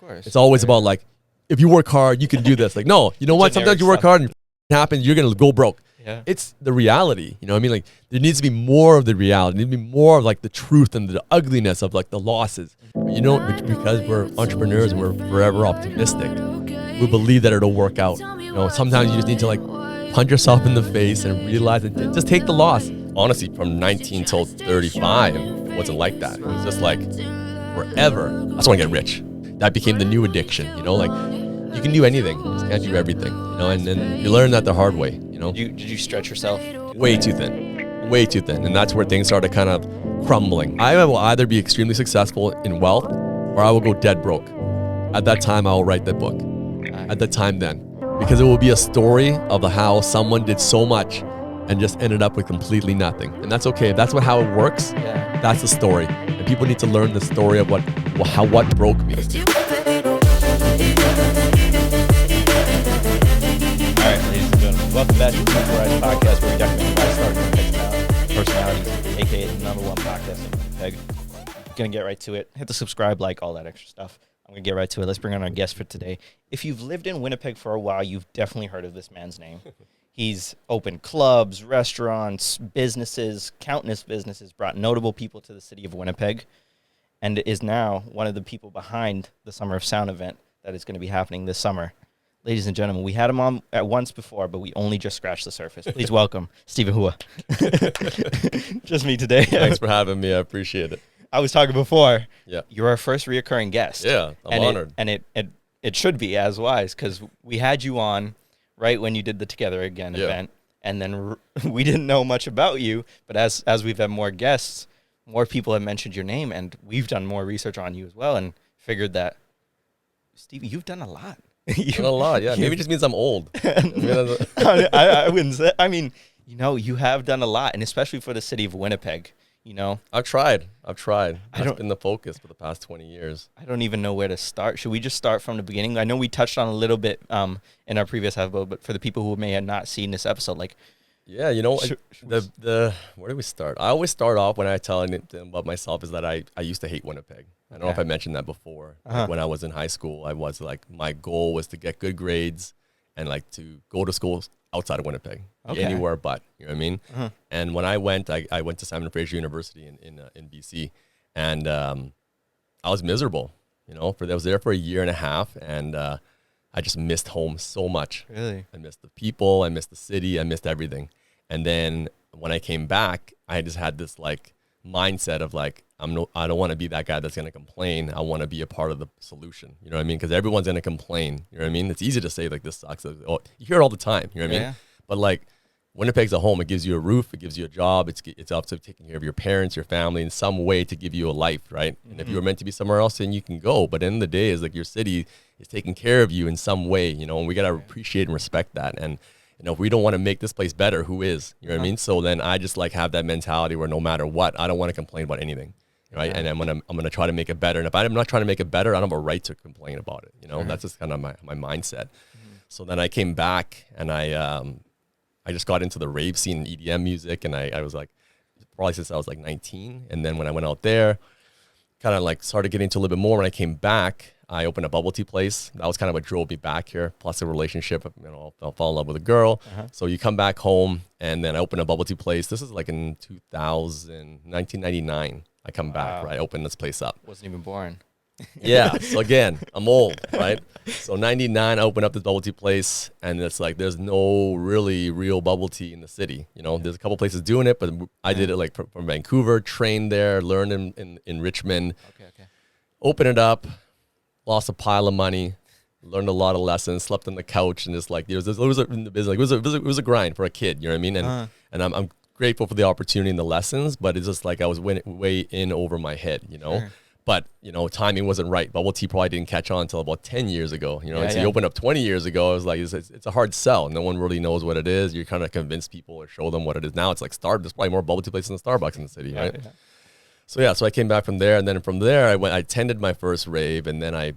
course. It's always about like, if you work hard, you can do this. Like, no, you know what? Sometimes you work hard and it happens, you're going to go broke. Yeah. It's the reality. You know what I mean? Like, there needs to be more of the reality. There needs to be more of like the truth and the ugliness of like the losses. But, you know, because we're entrepreneurs, we're forever optimistic. We believe that it'll work out. You know, sometimes you just need to like punch yourself in the face and realize that just take the loss. Honestly, from 19 till 35, it wasn't like that. It was just like forever. I just want to get rich. That became the new addiction. You know, like you can do anything, you just can't do everything. You know, and then you learn that the hard way. You know, Did you stretch yourself? way too thin, and that's where things started kind of crumbling. I will either be extremely successful in wealth, or I will go dead broke. At that time, I will write that book. At that time, then, because it will be a story of how someone did so much and just ended up with completely nothing, and that's okay. If that's how it works. Yeah. That's the story, and people need to learn the story of what broke me. All right, ladies and gentlemen, welcome back to the Rise podcast, where we document five-star personalities, aka the #1 podcast in Winnipeg. Gonna get right to it. Hit the subscribe, like, all that extra stuff. I'm gonna get right to it. Let's bring on our guest for today. If you've lived in Winnipeg for a while, you've definitely heard of this man's name. He's opened clubs, restaurants, businesses, countless businesses, brought notable people to the city of Winnipeg, and is now one of the people behind the Summer of Sound event that is going to be happening this summer. Ladies and gentlemen, we had him on at once before, but we only just scratched the surface. Please welcome Stephen Hua. Just me today. Thanks for having me. I appreciate it. I was talking before. Yeah. You're our first reoccurring guest. Yeah, I'm honored. It should be as wise, because we had you on right when you did the Together Again event, and then we didn't know much about you. But as we've had more guests, more people have mentioned your name, and we've done more research on you as well, and figured that, Stevie, you've done a lot. You've done a lot, yeah. Maybe it just means I'm old. I wouldn't say. I mean, you know, you have done a lot, and especially for the city of Winnipeg. You know, I've tried. That's been the focus for the past 20 years. I don't even know where to start. Should we just start from the beginning? I know we touched on a little bit in our previous episode, but for the people who may have not seen this episode, like, yeah, you know, where do we start? I always start off when I tell them about myself is that I used to hate Winnipeg. I don't know if I mentioned that before. Like when I was in high school, I was like, my goal was to get good grades and like to go to school outside of Winnipeg, anywhere but, you know what I mean? And when I went to Simon Fraser University in BC, and I was miserable, you know, I was there for a year and a half, and I just missed home so much. Really? I missed the people, I missed the city, I missed everything. And then when I came back, I just had this like mindset of like, I don't want to be that guy that's going to complain. I want to be a part of the solution. You know what I mean? Because everyone's going to complain. You know what I mean? It's easy to say like, this sucks. Oh, you hear it all the time. You know what I mean? But like, Winnipeg's a home. It gives you a roof. It gives you a job. It's also taking care of your parents, your family in some way to give you a life, right? And if you were meant to be somewhere else, then you can go. But at the end of the day, is like your city is taking care of you in some way, you know, and we got to appreciate and respect that. And, you know, if we don't want to make this place better, who is? You know what I mean? So then I just like have that mentality where no matter what, I don't want to complain about anything, right? And I'm gonna try to make it better. And if I'm not trying to make it better, I don't have a right to complain about it. You know, that's just kind of my mindset. So then I came back and I just got into the rave scene and EDM music, and I was like, probably since I was like 19. And then when I went out there, kind of like started getting into a little bit more. When I came back, I opened a bubble tea place. That was kind of what drove me back here, plus a relationship. You know, I fell in love with a girl. So you come back home, and then I opened a bubble tea place. This is like in 1999. I come back, right? I opened this place up. Wasn't even born. Yeah. So again, I'm old, right? So 99, I opened up this bubble tea place, and it's like there's no really real bubble tea in the city. You know, there's a couple places doing it, but I did it like from Vancouver, trained there, learned in Richmond. Opened it up, lost a pile of money, learned a lot of lessons, slept on the couch, and just like it was in the business. Like, it was a grind for a kid. You know what I mean? And I'm grateful for the opportunity and the lessons, but it's just like I was way in over my head. You know. But, you know, timing wasn't right. Bubble tea probably didn't catch on until about 10 years ago. You know, so you opened up 20 years ago. I was like, it's a hard sell. No one really knows what it is. You kind of convince people or show them what it is. Now it's like there's probably more bubble tea places than Starbucks in the city, right? So I came back from there. And then from there, I attended my first rave. And then I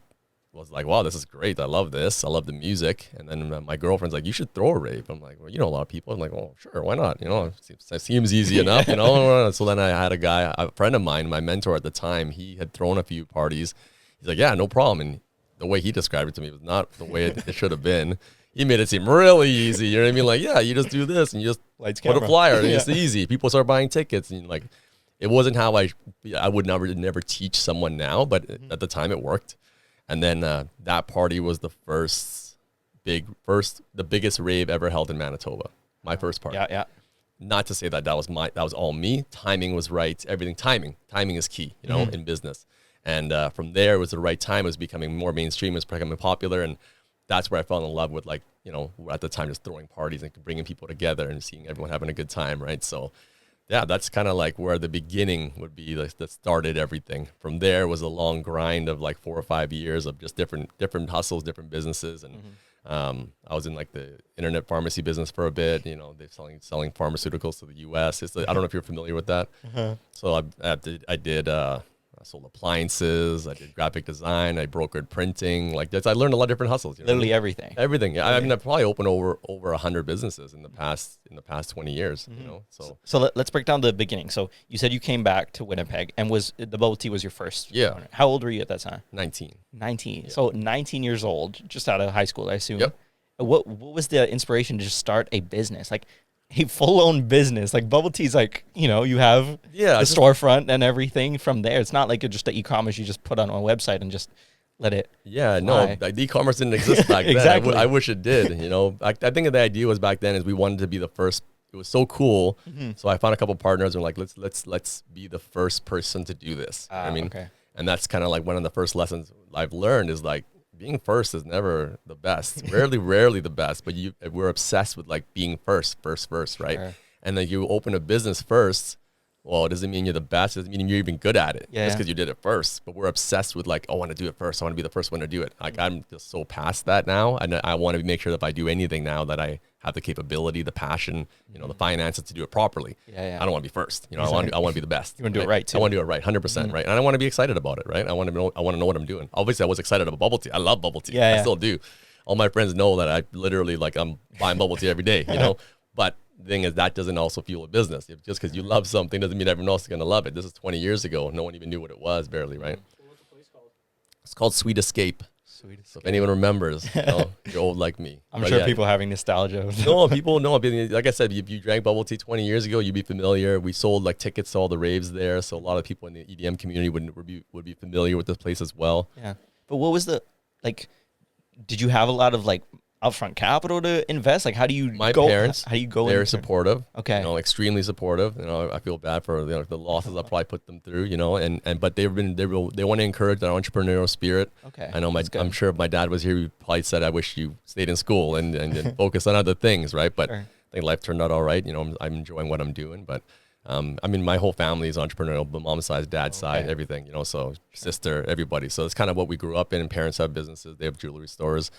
was like, wow, this is great. I love this. I love the music. And then my girlfriend's like, you should throw a rave. I'm like, well, you know a lot of people. I'm like, well, sure, why not? You know, it seems easy enough, you know. So then I had a friend of mine, my mentor at the time, he had thrown a few parties. He's like, yeah, no problem. And the way he described it to me was not the way it should have been. He made it seem really easy. You know what I mean? Like, yeah, you just do this and you just Lights, put a camera. flyer and Yeah. it's easy. People start buying tickets and like, it wasn't how I would never teach someone now, but at the time it worked. And then that party was the the biggest rave ever held in Manitoba. My first party. Yeah, yeah. Not to say that that was all me. Timing was right. Everything timing is key, you know, in business. And from there, it was the right time. It was becoming more mainstream. It was becoming popular, and that's where I fell in love with, like, you know, at the time, just throwing parties and bringing people together and seeing everyone having a good time, right? So, yeah, that's kind of like where the beginning would be. Like, that started everything. From there was a long grind of like 4 or 5 years of just different hustles, different businesses, and I was in like the internet pharmacy business for a bit. You know, they're selling pharmaceuticals to the U.S. It's I don't know if you're familiar with that. So I sold appliances. I did graphic design. I brokered printing. Like I learned a lot of different hustles. You know Literally what everything. I mean? Everything. Yeah. I mean, I've probably opened over 100 businesses in the past 20 years. You know, So let's break down the beginning. So you said you came back to Winnipeg, and the bubble tea was your first. Yeah. owner. How old were you at that time? 19. 19. Yeah. So 19 years old, just out of high school, I assume. Yep. What was the inspiration to just start a business? Like a full-on business. Like bubble tea's like, you know, you have the storefront and everything from there. It's not like just the e-commerce you just put on a website and just let it Yeah, fly. no, like e-commerce didn't exist back then. Exactly. I wish it did. You know, I think the idea was back then is we wanted to be the first. It was so cool. So I found a couple partners and like, let's be the first person to do this. You know what I mean, okay. And that's kind of like one of the first lessons I've learned is like being first is never the best. Rarely the best. But we're obsessed with like being first, right? Sure. And then you open a business first. Well, it doesn't mean you're the best. It doesn't mean you're even good at it. Yeah. Just because you did it first. But we're obsessed with like, I want to do it first. I want to be the first one to do it. Like I'm just so past that now. And I want to make sure that if I do anything now that I have the capability, the passion, you know, the finances to do it properly. Yeah. I don't want to be first. You know, I want to be the best. You want to do it right too. I want to do it right, 100% right. And I want to be excited about it, right? I want to know what I'm doing. Obviously, I was excited about bubble tea. I love bubble tea. Yeah. I still do. All my friends know that I literally like I'm buying bubble tea every day, you know. But the thing is, that doesn't also fuel a business. Just because you love something doesn't mean everyone else is going to love it. This is 20 years ago. No one even knew what it was, barely, right? What was the place called? It's called Sweet Escape. Sweet. So if anyone remembers, you know, you're old like me. I'm But sure yeah, people having nostalgia. no, people know. Like I said, if you drank bubble tea 20 years ago, you'd be familiar. We sold like tickets to all the raves there, so a lot of people in the EDM community would be familiar with this place as well. Yeah. But what was the, like, did you have a lot of like upfront capital to invest? Like, how do you My go? parents, how do you go? They're into- supportive. Okay. You know, extremely supportive. You know, I feel bad for the losses I probably put them through. You know, but they want to encourage their entrepreneurial spirit. Okay. I know That's good. I'm sure if my dad was here, he probably said, "I wish you stayed in school and focused on other things," right? But Sure. I think life turned out all right. You know, I'm enjoying what I'm doing, but. I mean, my whole family is entrepreneurial, the mom's side, dad's side, everything, you know, so sister, everybody. So it's kind of what we grew up in. Parents have businesses, they have jewelry stores.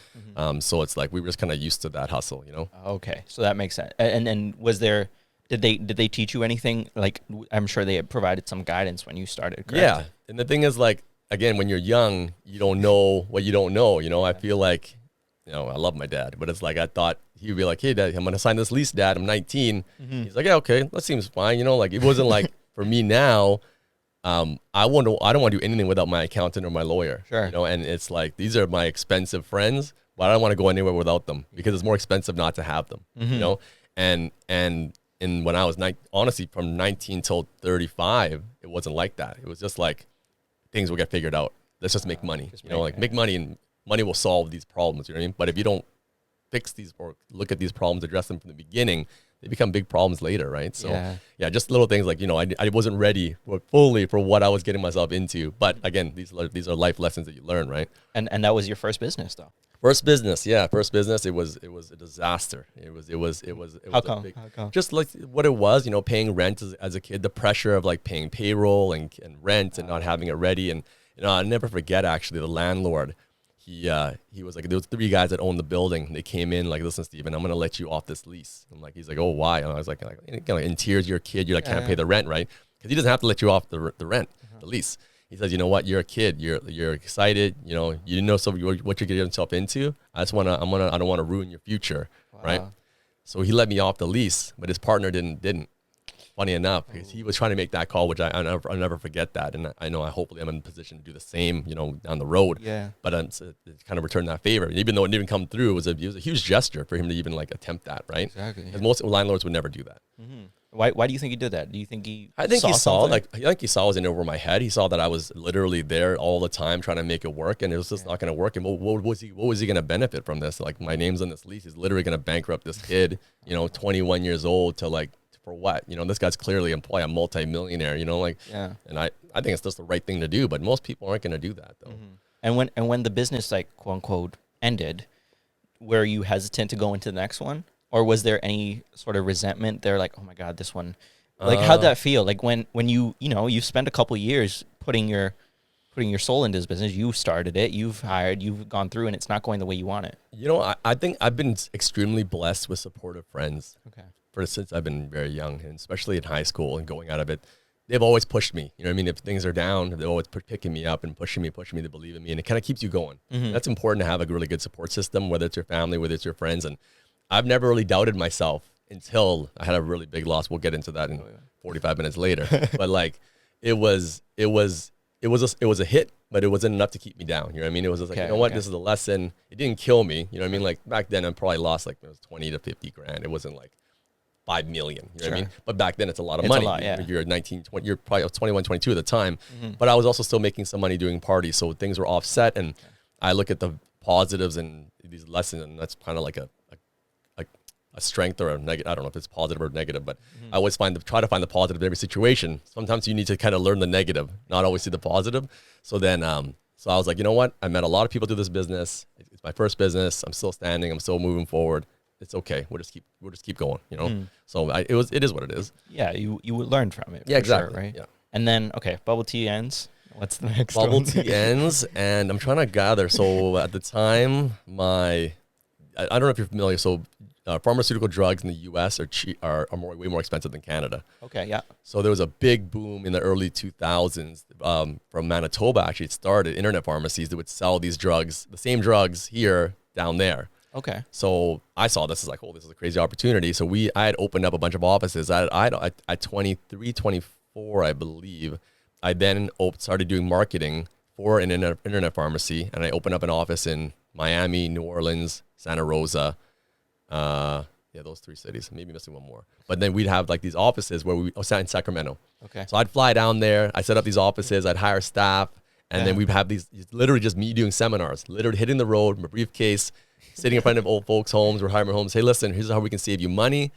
So it's like we were just kind of used to that hustle, you know? Okay, so that makes sense. And then was there? Did they teach you anything? Like, I'm sure they had provided some guidance when you started. Correct? Yeah. And the thing is, like, again, when you're young, you don't know what you don't know. You know, I feel like, you know, I love my dad, but it's like I thought he would be like, "Hey, Dad, I'm going to sign this lease, Dad. I'm 19." He's like, "Yeah, okay, that seems fine." You know, like it wasn't like for me now. I don't want to do anything without my accountant or my lawyer. Sure. You know, and it's like these are my expensive friends, but I don't want to go anywhere without them because it's more expensive not to have them. You know, and when I was honestly from 19 till 35, it wasn't like that. It was just like things will get figured out. Let's just make money. You know, like make money and money will solve these problems. You know what I mean? But if you don't fix these or look at these problems, address them from the beginning, they become big problems later, right? So yeah, just little things like, you know, I wasn't ready fully for what I was getting myself into. But again, these are life lessons that you learn, right? And that was your first business, though. First business. It was a disaster. It was How come? Just like what it was, you know, paying rent as a kid, the pressure of like paying payroll and rent and not having it ready. And you know, I'll never forget actually the landlord. He was like, there was 3 guys that owned the building. They came in like, "Listen, Stephen, I'm going to let you off this lease." I'm like, he's like, "Oh, why?" And I was like in tears, "You're a kid. You're like, can't pay the rent, right?" Because he doesn't have to let you off the rent, the lease. He says, "You know what? You're a kid. You're excited. You know, you didn't know what you're getting yourself into. I don't want to ruin your future, right?" So he let me off the lease, but his partner didn't. funny enough, because he was trying to make that call, which I'll never forget that. And I know hopefully I'm in a position to do the same, down the road. Yeah. But to kind of return that favor, even though it didn't even come through, it was a huge gesture for him to even like attempt that, right? Exactly. Because most landlords would never do that. Mm-hmm. Why do you think he did that? Do you think I think he saw something? I think he saw it was in over my head. He saw that I was literally there all the time trying to make it work, and it was just not going to work. And what was he going to benefit from this? Like, my name's on this lease. He's literally going to bankrupt this kid, 21 years old, to like, for what? This guy's clearly a multi-millionaire, Yeah. And I think it's just the right thing to do, but most people aren't going to do that though. Mm-hmm. And when the business, like, quote unquote, ended, were you hesitant to go into the next one? Or was there any sort of resentment there? Like, oh my God, this one, like, how'd that feel? Like when you spent a couple years putting your soul into this business, you started it, you've hired, you've gone through, and it's not going the way you want it. I think I've been extremely blessed with supportive friends. Okay. Since I've been very young, and especially in high school and going out of it, they've always pushed me. You know what I mean? If things are down, they're always picking me up and pushing me to believe in me. And it kind of keeps you going. Mm-hmm. That's important to have a really good support system, whether it's your family, whether it's your friends. And I've never really doubted myself until I had a really big loss. We'll get into that in 45 minutes later. But like, it was a hit, but it wasn't enough to keep me down. You know what I mean? It was just like, this is a lesson. It didn't kill me. You know what I mean? Like, back then I probably lost like, it was 20 to 50 grand. It wasn't like 5 million, you know what I mean? But back then it's a lot of money. A lot, yeah. You're 19, 20, you're probably 21, 22 at the time. Mm-hmm. But I was also still making some money doing parties. So things were offset, and I look at the positives and these lessons, and that's kind of like a strength or a negative. I don't know if it's positive or negative, but I always try to find the positive in every situation. Sometimes you need to kind of learn the negative, not always see the positive. So then, so I was like, you know what? I met a lot of people through this business. It's my first business. I'm still standing. I'm still moving forward. It's okay. We'll just keep going, So it is what it is. Yeah, you learn from it. Yeah, exactly. Sure, right? Yeah. And then, okay, bubble tea ends. What's the next Bubble one? tea ends, and I'm trying to gather. So at the time, I don't know if you're familiar. So pharmaceutical drugs in the U.S. are way more expensive than Canada. Okay, yeah. So there was a big boom in the early 2000s from Manitoba. Actually, it started internet pharmacies that would sell these drugs, the same drugs here down there. Okay. So I saw this as like, oh, this is a crazy opportunity. So I had opened up a bunch of offices. At 23, 24, I believe, I then started doing marketing for an internet pharmacy, and I opened up an office in Miami, New Orleans, Santa Rosa. Those 3 cities. Maybe missing one more. But then we'd have like these offices where we sat in Sacramento. Okay. So I'd fly down there. I'd set up these offices. I'd hire staff, and then we'd have these literally just me doing seminars, literally hitting the road, my briefcase, sitting in front of old folks' homes or retirement homes. Hey, listen, here's how we can save you money.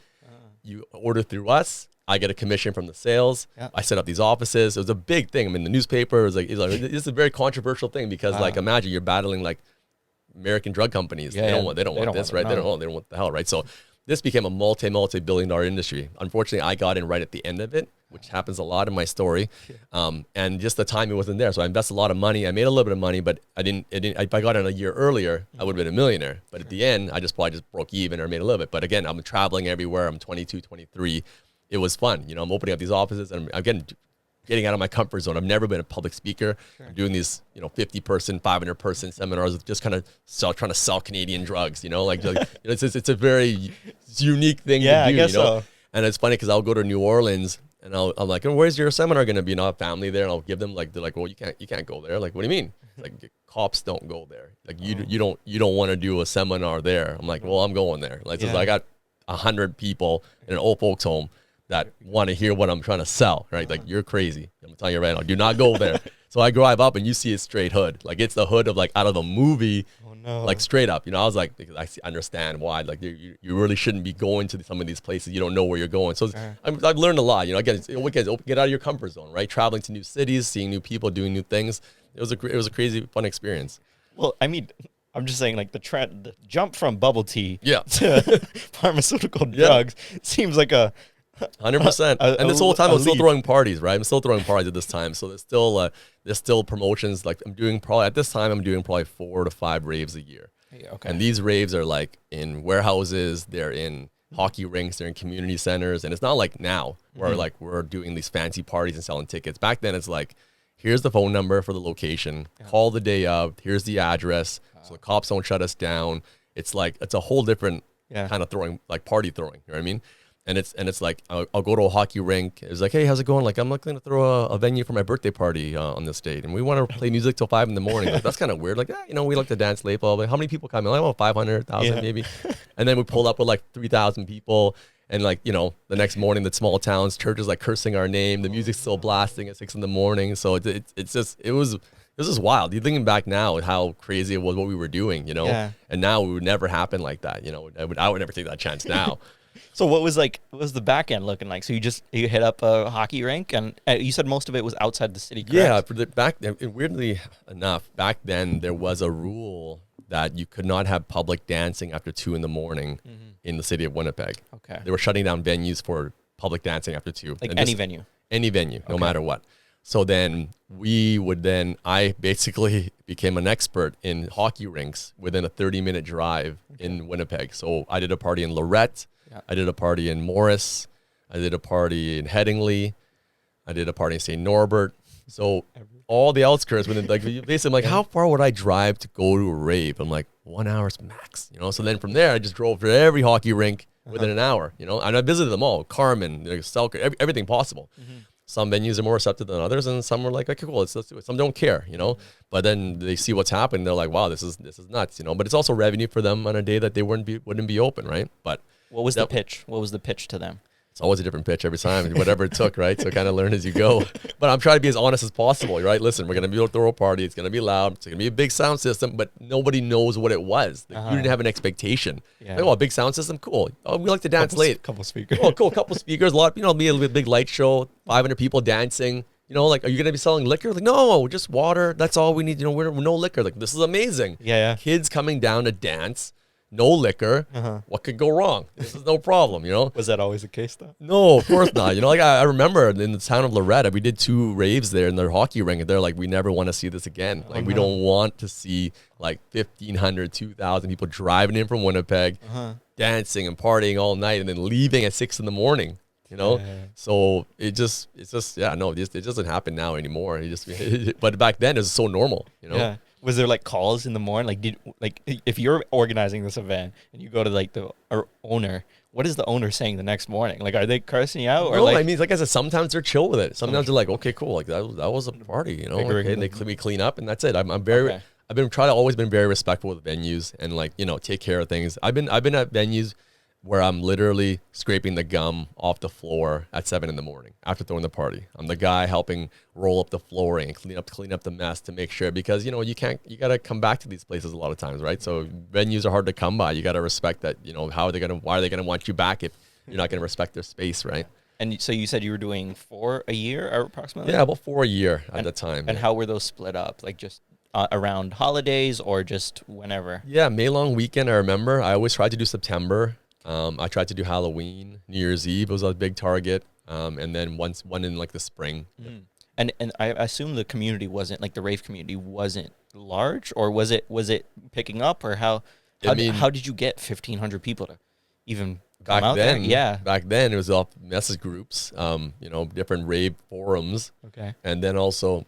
You order through us. I get a commission from the sales. Yeah. I set up these offices. It was a big thing. I mean, the newspaper was like, this is a very controversial thing because, like, imagine you're battling like American drug companies. Yeah, they don't want this, right? They don't want the hell, right? So this became a multi-billion-dollar industry. Unfortunately, I got in right at the end of it, which happens a lot in my story. And just the timing wasn't there. So I invested a lot of money. I made a little bit of money, but if I got in a year earlier, I would have been a millionaire. But at the end, I probably just broke even or made a little bit. But again, I'm traveling everywhere. I'm 22, 23. It was fun. I'm opening up these offices, and I'm getting out of my comfort zone. I've never been a public speaker. Sure. I'm doing these, 50-person, 500-person seminars, just kind of trying to sell Canadian drugs. It's a very unique thing to do. I guess so. And it's funny because I'll go to New Orleans and I'm like, oh, where's your seminar going to be? And I'll have family there, and I'll give them they're like, well, you can't go there. Like, what do you mean? Like, cops don't go there. Like, you don't want to do a seminar there. I'm like, well, I'm going there. Like, so I got 100 people in an old folks home that want to hear what I'm trying to sell, right? Like, you're crazy. I'm telling you right now, do not go there. So I drive up and you see a straight hood. Like, it's the hood of like out of the movie, like straight up. I was like, I understand why. Like, you really shouldn't be going to some of these places. You don't know where you're going. So I've learned a lot. Again, get out of your comfort zone, right? Traveling to new cities, seeing new people, doing new things. It was a crazy, fun experience. Well, I mean, I'm just saying, like, the jump from bubble tea to pharmaceutical drugs seems like a 100%. And this whole time I'm still throwing parties, right? I'm still throwing parties at this time. So there's still promotions. Like, I'm doing probably 4 to 5 raves a year. Okay. And these raves are like in warehouses, they're in hockey rinks, they're in community centers. And it's not like now where like we're doing these fancy parties and selling tickets. Back then it's like, here's the phone number for the location, call the day of, here's the address. So the cops don't shut us down. It's like, it's a whole different kind of party throwing, you know what I mean? And it's like I'll go to a hockey rink. It's like, hey, how's it going? Like, I'm looking to throw a venue for my birthday party on this date, and we want to play music till 5 a.m. Like, that's kind of weird. Like, we like to dance late. Blah, blah. How many people come in? Like, oh, 500,000 maybe. And then we pulled up with like 3,000 people, and like, the next morning, the small towns, churches like cursing our name. The music's still blasting at 6 a.m. So it was just wild. You're thinking back now at how crazy it was what we were doing, and now it would never happen like that. I would never take that chance now. So what was the back end looking like? So you hit up a hockey rink, and you said most of it was outside the city, correct? Yeah, weirdly enough, back then there was a rule that you could not have public dancing after 2 a.m. in the city of Winnipeg. Okay. They were shutting down venues for public dancing after 2. Like any venue? Any venue, no matter what. So then I basically became an expert in hockey rinks within a 30-minute drive in Winnipeg. So I did a party in Lorette. I did a party in Morris. I did a party in Headingley. I did a party in St. Norbert. So all the outskirts within, like, basically, I'm like, how far would I drive to go to a rave? I'm like, 1 hour's max, So then from there, I just drove to every hockey rink within an hour, and I visited them all, Carmen, Selkirk, everything possible. Some venues are more receptive than others, and some are like, okay, cool, let's do it. Some don't care, But then they see what's happening, they're like, wow, this is nuts, But it's also revenue for them on a day that they wouldn't be open, right? But what was the pitch? What was the pitch to them? It's always a different pitch every time, whatever it took, right? So kind of learn as you go. But I'm trying to be as honest as possible, right? Listen, we're going to be able to throw a party. It's going to be loud. It's going to be a big sound system, but nobody knows what it was. Like, you didn't have an expectation. Yeah. Like, oh, a big sound system? Cool. Oh, we like to dance late. Couple speakers. Oh, cool. Couple speakers. A lot, be a big light show, 500 people dancing. Like, are you going to be selling liquor? Like, no, just water. That's all we need. We're no liquor. Like, this is amazing. Yeah. Kids coming down to dance. No liquor. What could go wrong? This is no problem, Was that always the case, though? No, of course not. Like I remember in the town of Lorette, we did 2 raves there in their hockey rink, and they're like, we never want to see this again. Like, we don't want to see like 1,500, 2,000 people driving in from Winnipeg, dancing and partying all night, and then leaving at 6 a.m. So it doesn't happen now anymore. But back then it was so normal, Yeah. Was there like calls in the morning? Like, if you're organizing this event and you go to like the owner, what is the owner saying the next morning? Like, are they cursing you out? Or I mean, like I said, sometimes they're chill with it. Sometimes they're like, okay, cool. Like that was a party, Okay, and we clean up, and that's it. I've always been very respectful with venues and like, take care of things. I've been at venues where I'm literally scraping the gum off the floor at 7 a.m. after throwing the party. I'm the guy helping roll up the flooring and clean up the mess to make sure, because you got to come back to these places a lot of times, right? So venues are hard to come by. You got to respect that, why are they going to want you back if you're not going to respect their space, right? And so you said you were doing 4 a year approximately? Yeah, about 4 a year at the time. And how were those split up? Like just around holidays or just whenever? Yeah, May long weekend, I remember. I always tried to do September. I tried to do Halloween, New Year's Eve was a big target, and then one in like the spring. And I assume the community wasn't, like the rave community wasn't large, or was it picking up, or how did you get 1,500 people to even come out there? Yeah, back then it was all message groups, different rave forums. Okay, and then also,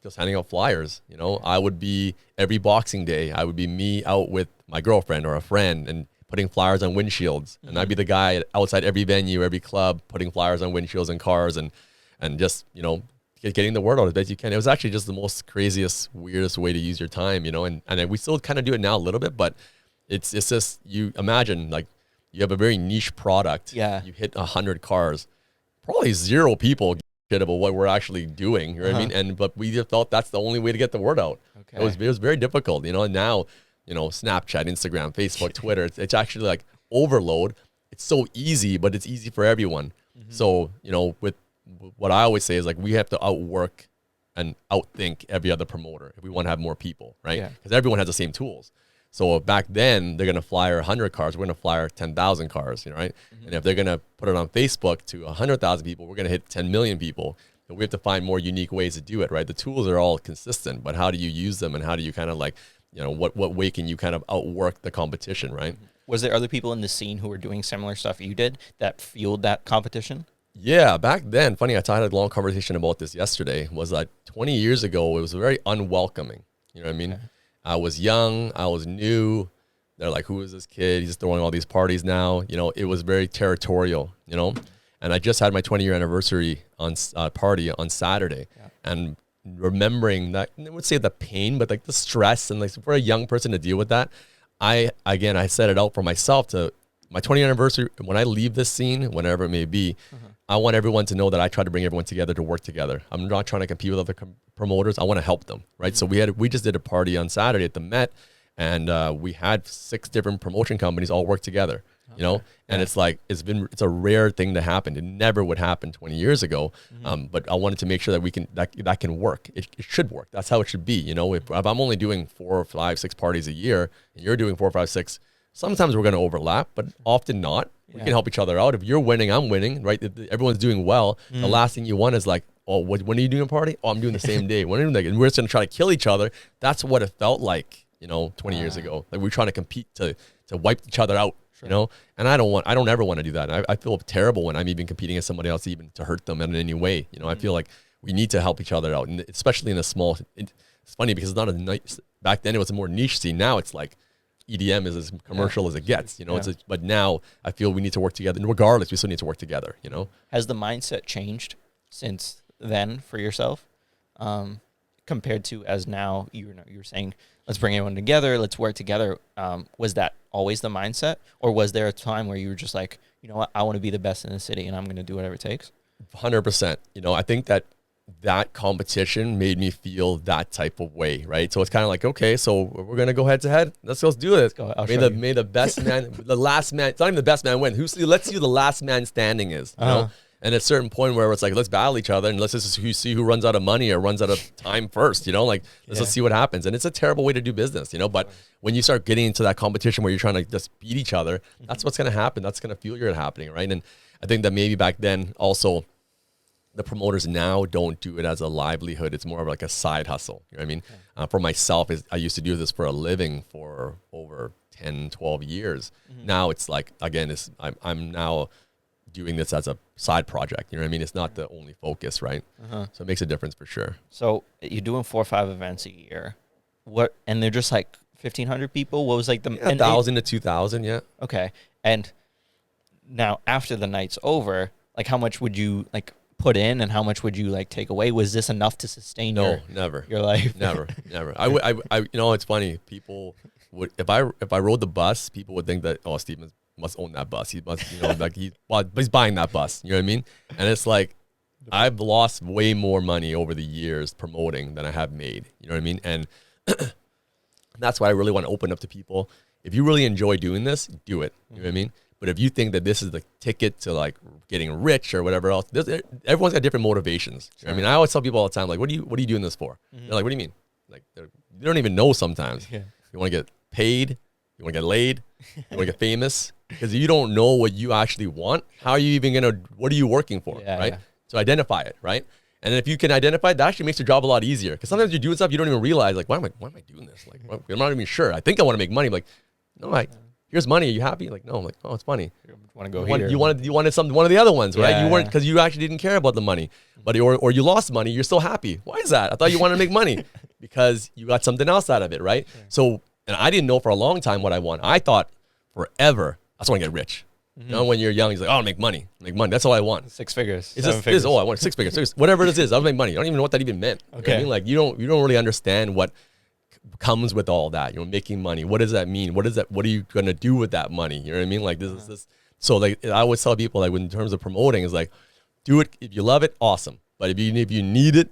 just handing out flyers. I would be every Boxing Day. I would be me out with my girlfriend or a friend and putting flyers on windshields. And I'd be the guy outside every venue, every club, putting flyers on windshields and cars and just, getting the word out as best you can. It was actually just the most craziest, weirdest way to use your time, and we still kind of do it now a little bit, but it's just, you imagine like you have a very niche product. Yeah. You hit 100 cars, probably 0 people shit about what we're actually doing, you know what I mean? But we just felt that's the only way to get the word out. Okay. It was very difficult, and now, Snapchat, Instagram, Facebook, Twitter, it's actually like overload. It's so easy, but it's easy for everyone. So, with what I always say is like, we have to outwork and outthink every other promoter if we want to have more people, right? Because everyone has the same tools. So back then, they're going to flyer 100 cars. We're going to flyer 10,000 cars, right? And if they're going to put it on Facebook to 100,000 people, we're going to hit 10 million people. And we have to find more unique ways to do it, right? The tools are all consistent, but how do you use them, and how do you kind of like, what way can you kind of outwork the competition, right? Was there other people in the scene who were doing similar stuff you did that fueled that competition? Yeah, back then, funny, I had a long conversation about this yesterday, was like 20 years ago, it was very unwelcoming. You know what I mean? Okay. I was young, I was new, They're like, who is this kid? He's throwing all these parties now. You know, it was very territorial, you know. And I just had my 20-year anniversary on party on Saturday. Yeah. And remembering that, I would say the pain, but like the stress and like for a young person to deal with that, I set it out for myself to my 20th anniversary. When I leave this scene, whenever it may be, I want everyone to know that I try to bring everyone together to work together. I'm not trying to compete with other promoters. I want to help them, right? So we just did a party on Saturday at the Met, and we had 6 different promotion companies all work together. You know, and it's like, it's a rare thing to happen. It never would happen 20 years ago. But I wanted to make sure that that can work. It should work. That's how it should be. You know, if I'm only doing 4, 5, 6 parties a year and you're doing 4, 5, 6, sometimes we're going to overlap, but often not. We can help each other out. If you're winning, I'm winning, right? If everyone's doing well. The last thing you want is like, oh, when are you doing a party? Oh, I'm doing the same day. When are you doing that? And we're just going to try to kill each other. That's what it felt like, you know, 20 years ago. Like we're trying to compete to wipe each other out. You know, and I don't ever want to do that. I feel terrible when I'm even competing against somebody else, even to hurt them in any way. You know, I feel like we need to help each other out, and especially in a small. It's funny because it's not a nice. Back then it was a more niche scene. Now it's like EDM is as commercial as it gets. You know, but now I feel we need to work together. And regardless, we still need to work together. You know, has the mindset changed since then for yourself, compared to as now? You're saying, let's bring everyone together, let's work together. Was that always the mindset, or was there a time where you were just like, you know what, I want to be the best in the city and I'm going to do whatever it takes? 100%. You know, I think that competition made me feel that type of way, right? So it's kind of like, okay, so we're going to go head to head. Let's do it. May the best man, the last man, it's not even the best man win. Let's see who the last man standing is, you know? And at a certain point where it's like, let's battle each other and let's just see who runs out of money or runs out of time first, you know, like let's just see what happens. And it's a terrible way to do business, you know, but when you start getting into that competition where you're trying to just beat each other, that's what's going to happen. That's going to feel you're happening, right? And I think that maybe back then also the promoters now don't do it as a livelihood. It's more of like a side hustle. You know what I mean? For myself, I used to do this for a living for over 10, 12 years. Now it's like, again, I'm now doing this as a side project. You know what I mean? It's not the only focus, right? So it makes a difference for sure. So you're doing 4 or 5 events a year. And they're just like 1,500 people? What was like the 1,000 to 2,000? Yeah. Okay. And now after the night's over, like how much would you like put in and how much would you like take away? Was this enough to sustain your life? Never. I you know, it's funny. People would, if I rode the bus, people would think that, oh, Stephen must own that bus. He must, you know, like he's buying that bus. You know what I mean? And it's like, I've lost way more money over the years promoting than I have made. You know what I mean? And that's why I really want to open up to people. If you really enjoy doing this, do it. You know what I mean? But if you think that this is the ticket to like getting rich or whatever else, everyone's got different motivations. You know what I mean? I always tell people all the time, like, what are you doing this for? They're like, what do you mean? Like, they don't even know sometimes. You want to get paid? You want to get laid? You want to get famous? Because you don't know what you actually want. How are you even going to, what are you working for, right? So identify it, right? And if you can identify it, that actually makes your job a lot easier. Because sometimes you're doing stuff you don't even realize, like, why am I doing this? Like, I'm not even sure. I think I want to make money. I'm like, no, like, here's money. Are you happy? Like, no. I'm like, oh, it's funny. You want to go here. You wanted one of the other ones, right? You weren't, because you actually didn't care about the money. But or you lost money. You're still happy. Why is that? I thought you wanted to make money because you got something else out of it, right? So, and I didn't know for a long time what I want. I thought forever, I just want to get rich. You know, when you're young, he's like, oh, I'll make money. That's all I want. 6 figures. It's just, figures. I want 6 figures. Whatever it is, I'll make money. I don't even know what that even meant. Okay. You know what I mean? Like, you don't really understand what comes with all that. You know, making money. What does that mean? What are you going to do with that money? You know what I mean? Like, this is this. So, like, I always tell people, like, in terms of promoting, is like, do it. If you love it, awesome. But if you need it,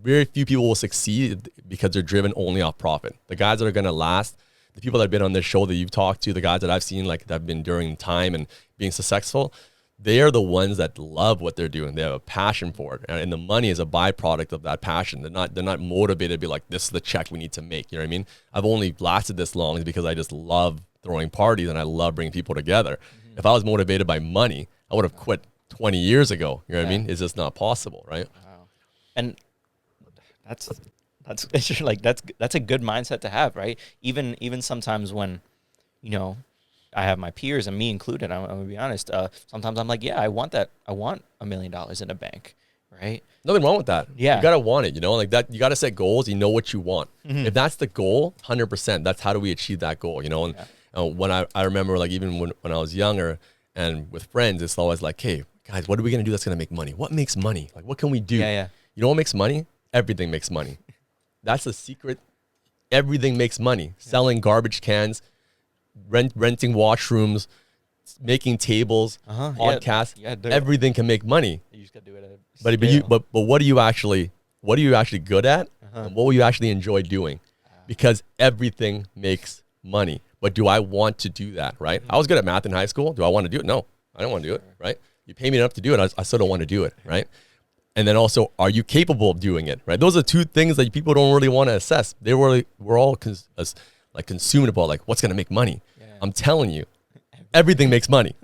very few people will succeed because they're driven only off profit. The guys that are going to last, the people that have been on this show that you've talked to, the guys that I've seen, like, that have been during time and being successful, they are the ones that love what they're doing. They have a passion for it. And the money is a byproduct of that passion. They're not motivated to be like, this is the check we need to make. You know what I mean? I've only lasted this long is because I just love throwing parties and I love bringing people together. If I was motivated by money, I would have quit 20 years ago. You know what I mean? It's just not possible, right? Wow. And that's like that's a good mindset to have, right? Even sometimes when, you know, I have my peers and me included, I'm gonna be honest. Sometimes I'm like, yeah, I want that. I want $1 million in a bank, right? Nothing wrong with that. Yeah, you gotta want it. You know, like that. You gotta set goals. You know what you want. If that's the goal, 100%. That's how do we achieve that goal? You know, I remember like even when I was younger and with friends, it's always like, hey guys, what are we gonna do that's gonna make money? What makes money? Like what can we do? Yeah. You know what makes money? Everything makes money. That's the secret. Everything makes money. Selling garbage cans, renting washrooms, making tables, podcasts. Everything can make money. You just gotta do it. But what are you actually good at? And what will you actually enjoy doing? Because everything makes money. But do I want to do that, right? I was good at math in high school. Do I want to do it? No, I don't want to do it, right? You pay me enough to do it. I still don't want to do it, right? And then also, are you capable of doing it, right? Those are two things that people don't really want to assess. We're all consumed about like what's going to make money. Yeah. I'm telling you, everything makes money.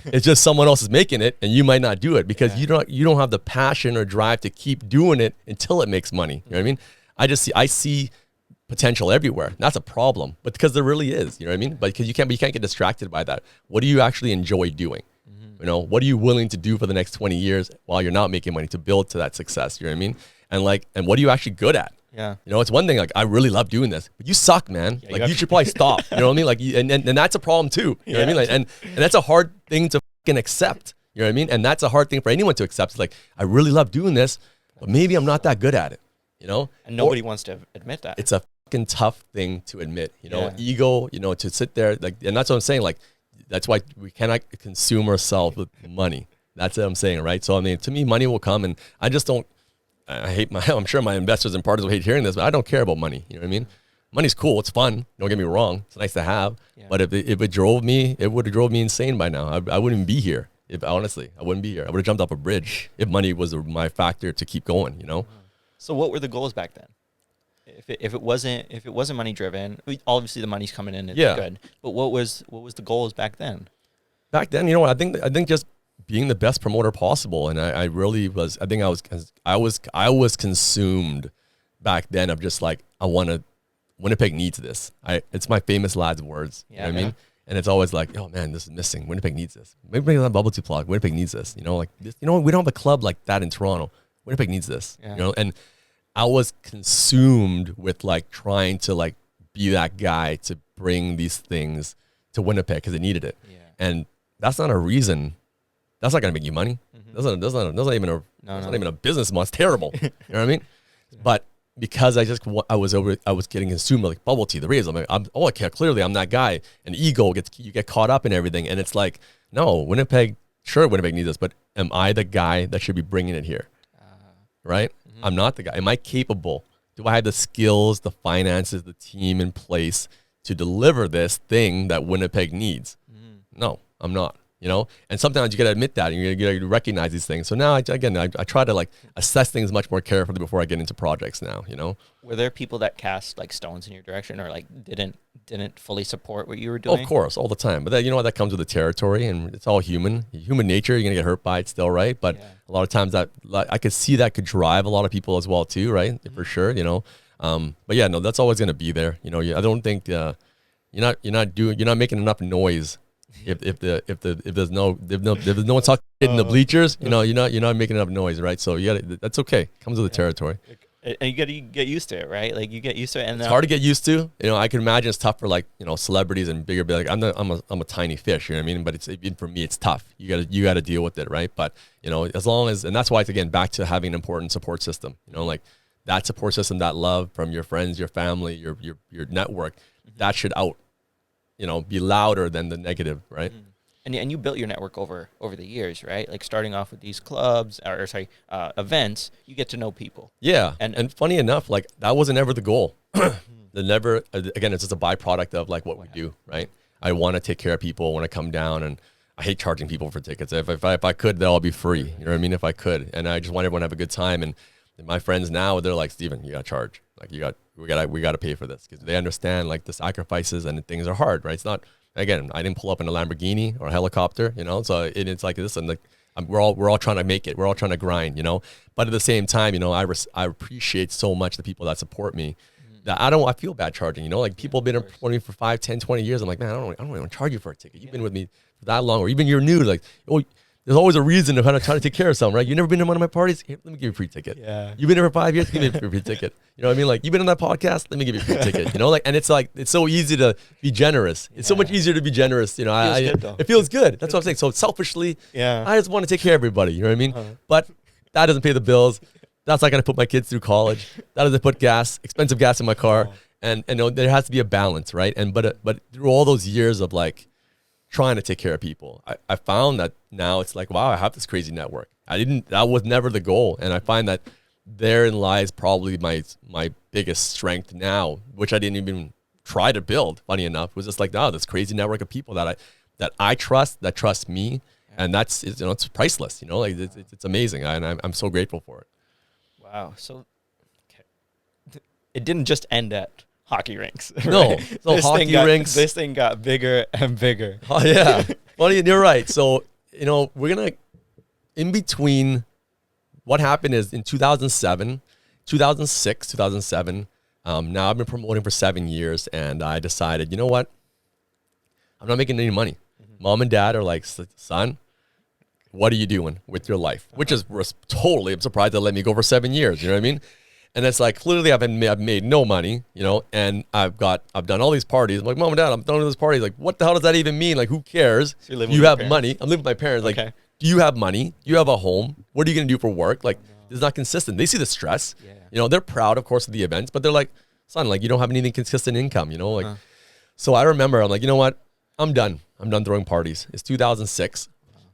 It's just someone else is making it, and you might not do it because you don't have the passion or drive to keep doing it until it makes money. You know what I mean? I see potential everywhere. That's a problem, but because there really is. You know what I mean? But because you can't get distracted by that. What do you actually enjoy doing? You know, what are you willing to do for the next 20 years while you're not making money to build to that success? You know what I mean? And what are you actually good at? Yeah. You know, it's one thing, like, I really love doing this, but you suck, man. Yeah, like, you should probably stop. You know what I mean? Like, and that's a problem too. You know what I mean? Like, and that's a hard thing to fucking accept. You know what I mean? And that's a hard thing for anyone to accept. It's like, I really love doing this, but maybe I'm not that good at it. You know? And nobody wants to admit that. It's a fucking tough thing to admit. You know, ego, you know, to sit there, like, and that's what I'm saying, like, that's why we cannot consume ourselves with money. That's what I'm saying, right? So, I mean, to me, money will come, and I just don't, I'm sure my investors and partners will hate hearing this, but I don't care about money. You know what I mean? Money's cool. It's fun. Don't get me wrong. It's nice to have. Yeah. But if it drove me, it would have drove me insane by now. I wouldn't be here. Honestly, I wouldn't be here. I would have jumped off a bridge if money was my factor to keep going, you know? So what were the goals back then? If it wasn't money driven, obviously the money's coming in, it's good. But what was the goals back then? Back then, you know what? I think just being the best promoter possible, and I really was. I think I was consumed back then of just like, Winnipeg needs this. It's my famous lad's words. You know what I mean? And it's always like, oh man, this is missing. Winnipeg needs this. Maybe that bubble tea plug. Winnipeg needs this. You know, like this, you know, we don't have a club like that in Toronto. Winnipeg needs this. Yeah. You know, and I was consumed with like trying to like be that guy to bring these things to Winnipeg because it needed it. Yeah. And that's not a reason. That's not going to make you money. Mm-hmm. That's not even a business model. It's terrible. You know what I mean? But because I was getting consumed like bubble tea, the Raves. I'm like, clearly I'm that guy. And ego you get caught up in everything. And it's like, no, Winnipeg needs this, but am I the guy that should be bringing it here? Right? Mm-hmm. I'm not the guy. Am I capable? Do I have the skills, the finances, the team in place to deliver this thing that Winnipeg needs? Mm-hmm. No, I'm not. You know, and sometimes you got to admit that, and you got to recognize these things. So now, I try to like assess things much more carefully before I get into projects. Now, you know, were there people that cast like stones in your direction, or like didn't fully support what you were doing? Of course, all the time. But you know what? That comes with the territory, and it's all human nature. You're gonna get hurt by it still, right? But a lot of times that I could see that could drive a lot of people as well too, right? Mm-hmm. For sure, you know. But yeah, no, that's always gonna be there. You know, I don't think you're not making enough noise. If there's no one talking in the bleachers, you know, you're not making enough noise, right? So that's okay. It comes with the territory. And you got to get used to it, right? Like you get used to it, and it's hard to get used to. You know, I can imagine it's tough for like, you know, celebrities and bigger. Like I'm a tiny fish, you know what I mean? But even for me, it's tough. You got to deal with it, right? But you know, as long as, and that's why it's again back to having an important support system. You know, like that support system, that love from your friends, your family, your network, that should be louder than the negative, right? And you built your network over the years, right? Like starting off with these clubs events, you get to know people. Yeah, and funny enough, like that wasn't ever the goal. Again, it's just a byproduct of like what we do, right? I want to take care of people when I come down, and I hate charging people for tickets. If I could, they'll all be free. You know what I mean? If I could, and I just want everyone to have a good time. And my friends now, they're like, Stephen, you got to charge. Like we got to pay for this, because they understand like the sacrifices and things are hard, right? It's not, again, I didn't pull up in a Lamborghini or a helicopter, you know? So it's like this, and like we're all trying to make it. We're all trying to grind, you know? But at the same time, you know, I appreciate so much the people that support me that I feel bad charging, you know? Like people have been supporting me for 5, 10, 20 years. I'm like, man, I don't want to charge you for a ticket. You've been with me for that long, or even you're new, like, oh, there's always a reason to kind of try to take care of someone, right? You've never been to one of my parties? Here, let me give you a free ticket. Yeah. You've been here for 5 years? Give me a free ticket. You know what I mean? Like, you've been on that podcast? Let me give you a free ticket. You know, like, and it's like, it's so easy to be generous. It's so much easier to be generous. You know, it feels good. That's what I'm saying. So selfishly, I just want to take care of everybody. You know what I mean? But that doesn't pay the bills. That's not going to put my kids through college. That doesn't put expensive gas in my car. And you know, there has to be a balance, right? And but through all those years of like trying to take care of people, I found that now it's like, wow, I have this crazy network. That was never the goal. And I find that therein lies probably my biggest strength now, which I didn't even try to build, funny enough, was just like, this crazy network of people that I trust, that trust me. And that's, you know, it's priceless, you know, like it's amazing. And I'm so grateful for it. Wow. So it didn't just end at hockey rinks. Right? No. So hockey rinks. This thing got bigger and bigger. Oh, yeah. Well, you're right. So, you know, we're going to, in between, what happened is in 2006, 2007, now I've been promoting for 7 years, and I decided, you know what? I'm not making any money. Mom and dad are like, son, what are you doing with your life? Which is totally, I'm surprised they let me go for 7 years. You know what I mean? And it's like, clearly I've made no money, you know, and I've done all these parties. I'm like, Mom and Dad, I'm done with this parties. Like, what the hell does that even mean? Like, who cares? So you have money. I'm living with my parents. Like, do you have money? Do you have a home? What are you going to do for work? Like, it's not consistent. They see the stress. Yeah. You know, they're proud, of course, of the events, but they're like, son, like, you don't have anything consistent income, you know? Like, so I remember, I'm like, you know what? I'm done. I'm done throwing parties. It's 2006.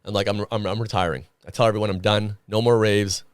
And like, I'm retiring. I tell everyone I'm done. No more raves.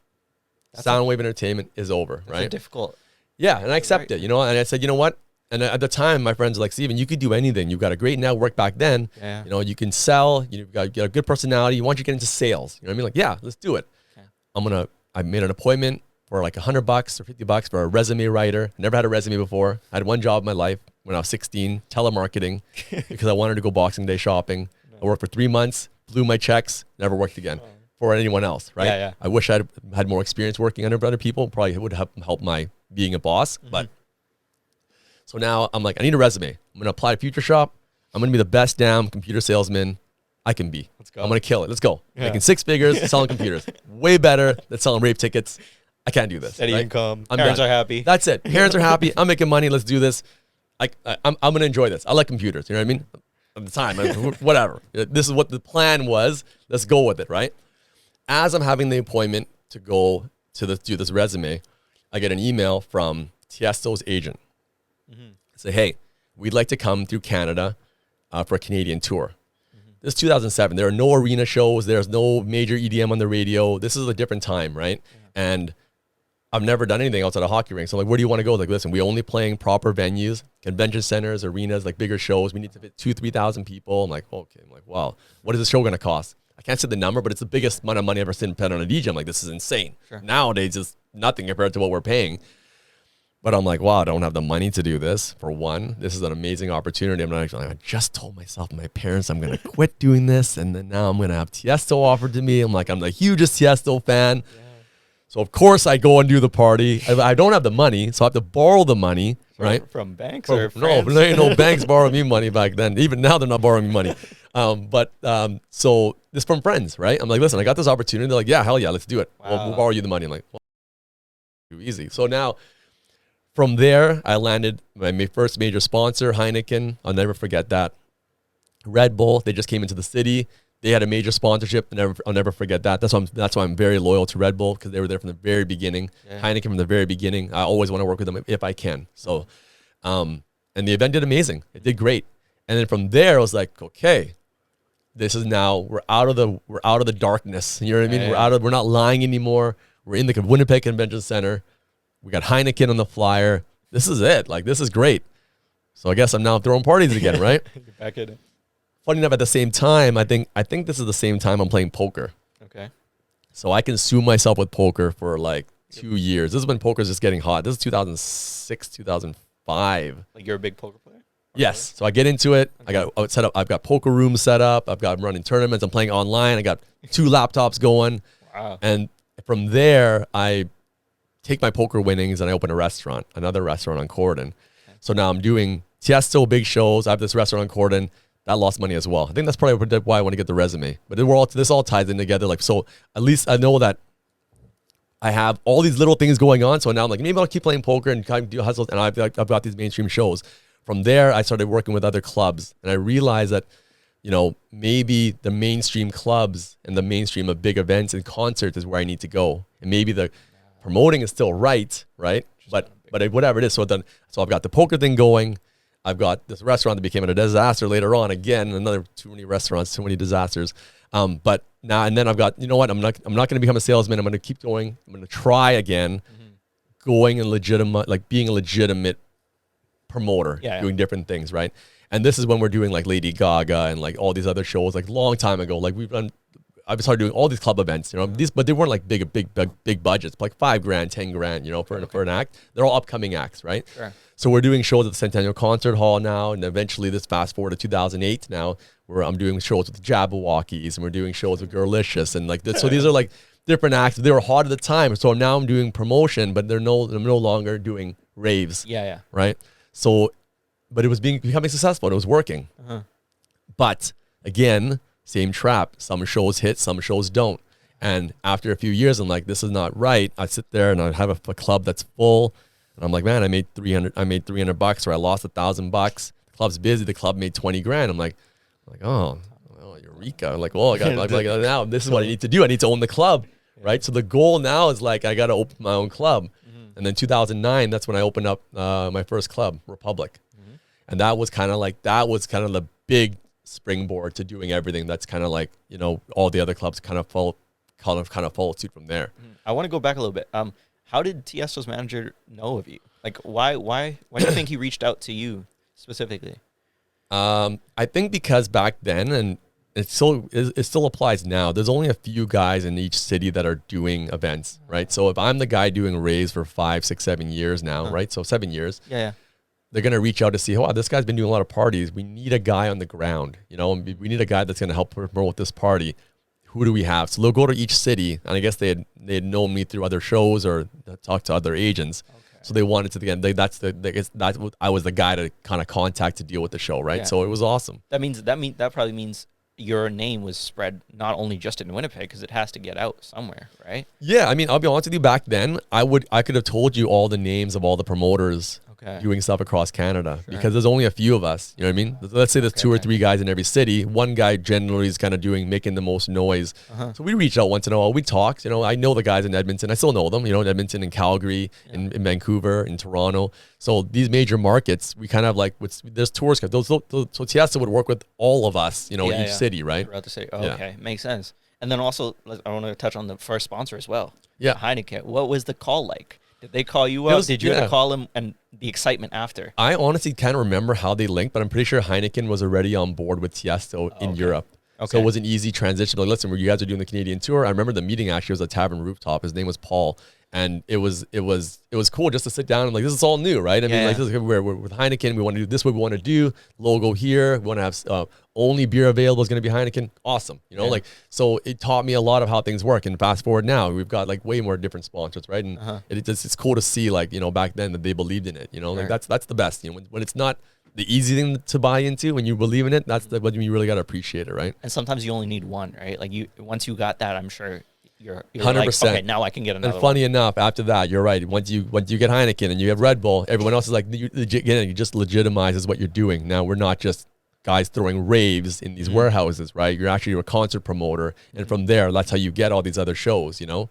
Soundwave entertainment is over, right? Difficult. Yeah, and I accept it, you know? And I said, you know what? And at the time, my friends were like, Stephen, you could do anything. You've got a great network back then. Yeah. You know, you can sell. You've got a good personality. Why don't you get into sales? You know what I mean? Like, yeah, let's do it. Okay. I made an appointment for like $100 or $50 for a resume writer. I never had a resume before. I had one job in my life when I was 16, telemarketing, because I wanted to go Boxing Day shopping. I worked for 3 months, blew my checks, never worked again for anyone else, right? Yeah. I wish I had more experience working under other people. Probably would have helped my being a boss. But so now I'm like, I need a resume. I'm going to apply to Future Shop. I'm going to be the best damn computer salesman I can be. Let's go. I'm going to kill it. Let's go. Yeah. Making 6 figures, selling computers. Way better than selling Rave tickets. I can't do this. Steady income. I'm Parents done. are happy. That's it. Parents are happy. I'm making money. Let's do this. I'm going to enjoy this. I like computers. You know what I mean? At the time, whatever. This is what the plan was. Let's go with it, right? As I'm having the appointment to go to do this resume, I get an email from Tiësto's agent. Say, hey, we'd like to come through Canada for a Canadian tour. This is 2007. There are no arena shows. There's no major EDM on the radio. This is a different time, right? Yeah. And I've never done anything outside of hockey rinks. So I'm like, where do you want to go? Like, listen, we only playing proper venues, convention centers, arenas, like bigger shows. We need to fit 2,000-3,000 people. I'm like, okay. I'm like, wow, what is this show going to cost? I can't say the number, but it's the biggest amount of money I've ever spent on a DJ. I'm like, this is insane. Sure. Nowadays, it's nothing compared to what we're paying. But I'm like, wow, I don't have the money to do this. For one, this is an amazing opportunity. I'm not actually, I just told myself, my parents, I'm going to quit doing this. And then now I'm going to have Tiësto offered to me. I'm like, I'm the hugest Tiësto fan. Yeah. So of course I go and do the party. I don't have the money, so I have to borrow the money, right? From banks No, there ain't no banks borrowing me money back then. Even now they're not borrowing me money. So this from friends, right? I'm like, listen, I got this opportunity. They're like, yeah, hell yeah, let's do it. Wow. We'll borrow you the money. I'm like, well, too easy. So now from there, I landed my first major sponsor, Heineken. I'll never forget that. Red Bull, they just came into the city. They had a major sponsorship. I'll never forget that. That's why I'm very loyal to Red Bull, because they were there from the very beginning. Yeah. Heineken from the very beginning. I always want to work with them if I can. So, and the event did amazing. It did great. And then from there, I was like, okay, this is now we're out of the darkness. You know what I mean? Yeah. We're not lying anymore. We're in the Winnipeg Convention Center. We got Heineken on the flyer. This is it. Like, this is great. So I guess I'm now throwing parties again, right? You're back in it. Funny enough, at the same time, I think this is the same time I'm playing poker. Okay. So I consumed myself with poker for like 2 years. This is when poker's just getting hot. This is 2006, 2005. Like, you're a big poker player? Yes. So I get into it. Okay. I've got poker rooms set up. I'm running tournaments. I'm playing online. I got 2 laptops going. Wow. And from there, I take my poker winnings and I open another restaurant on Corden. Okay. So now I'm doing Tiësto big shows. I have this restaurant on Corden. that lost money as well. I think that's probably why I want to get the resume. But this all ties in together. Like, so at least I know that I have all these little things going on. So now I'm like, maybe I'll keep playing poker and kind of do hustles. And I've got these mainstream shows. From there, I started working with other clubs, and I realized that, you know, maybe the mainstream clubs and the mainstream of big events and concerts is where I need to go. And maybe the promoting is still right? But whatever it is. So I've got the poker thing going. I've got this restaurant that became a disaster later on. Again, another too many restaurants, too many disasters. But now and then I've got, you know what? I'm not going to become a salesman. I'm going to keep going. I'm going to try again, going and being a legitimate promoter, doing different things, right? And this is when we're doing like Lady Gaga and like all these other shows, like long time ago. Like I've started doing all these club events, you know, but they weren't like big budgets, like $5,000, $10,000, you know, for an act. They're all upcoming acts, right? Sure. So we're doing shows at the Centennial Concert Hall now, and eventually this fast forward to 2008 now, where I'm doing shows with the Jabberwockies, and we're doing shows with Girlicious, and like this. So these are like different acts. They were hot at the time, so now I'm doing promotion, but I'm no longer doing raves. Yeah. Right. So, but it was becoming successful. And it was working. But again, same trap. Some shows hit, some shows don't. And after a few years, I'm like, this is not right. I sit there and I have a club that's full, and I'm like, man, I made $300, or I lost $1,000. The club's busy. The club made $20,000. I'm like, oh, eureka! I'm like, well, now this is what I need to do. I need to own the club, right? So the goal now is like, I got to open my own club. And then 2009, that's when I opened up my first club, Republic. And that was kind of the big springboard to doing everything. That's kind of like, you know, all the other clubs kind of follow suit from there. I want to go back a little bit. How did Tiësto's manager know of you? Like, why do you think he reached out to you specifically? I think because back then, and it still applies now, there's only a few guys in each city that are doing events, right? So if I'm the guy doing Raves for 5, 6, 7 years now, right? So 7 years. Yeah. They're going to reach out to see, oh, this guy's been doing a lot of parties. We need a guy on the ground, you know, and we need a guy that's going to help promote this party. Who do we have? So they'll go to each city, and I guess they had known me through other shows or talked to other agents. Okay. So they wanted to, I was the guy to kind of contact to deal with the show, right? Yeah. So it was awesome. That probably means your name was spread not only just in Winnipeg, because it has to get out somewhere, right? Yeah, I mean, I'll be honest with you. Back then, I could have told you all the names of all the promoters doing stuff across Canada, because there's only a few of us. You know what I mean? Let's say there's 2 or 3 guys in every city. One guy generally is kind of making the most noise. So we reach out once in a while. We talk. You know, I know the guys in Edmonton. I still know them. You know, in Edmonton and Calgary, in Vancouver, in Toronto. So these major markets, we kind of like, there's tours. So Tiësto would work with all of us, you know, each city, right? Throughout the city. Oh, okay, makes sense. And then also, I want to touch on the first sponsor as well. Yeah, Heineken. What was the call like? Did they call you up? Did you have to call him, and the excitement after? I honestly can't remember how they linked, but I'm pretty sure Heineken was already on board with Tiësto in Europe. Okay. So it was an easy transition. Like, listen, you guys are doing the Canadian tour. I remember the meeting actually was a tavern rooftop. His name was Paul. And it was cool just to sit down and like, this is all new, right? I mean, like, this is, we're with Heineken. We want to do this. What we want to do. Logo here. We want to have only beer available is going to be Heineken. Awesome, you know, like, so it taught me a lot of how things work. And fast forward now, we've got like way more different sponsors, right? And it's cool to see, like, you know, back then that they believed in it. You know, like that's the best. You know, when it's not the easy thing to buy into, when you believe in it, that's when you really got to appreciate it, right? And sometimes you only need one, right? Like once you got that, I'm sure. You're 100%. Like, okay, now I can get another. And funny enough, after that, you're right. Once you get Heineken and you have Red Bull, everyone else is like, you just legitimizes what you're doing. Now we're not just guys throwing raves in these warehouses, right? You're actually a concert promoter, and from there, that's how you get all these other shows, you know?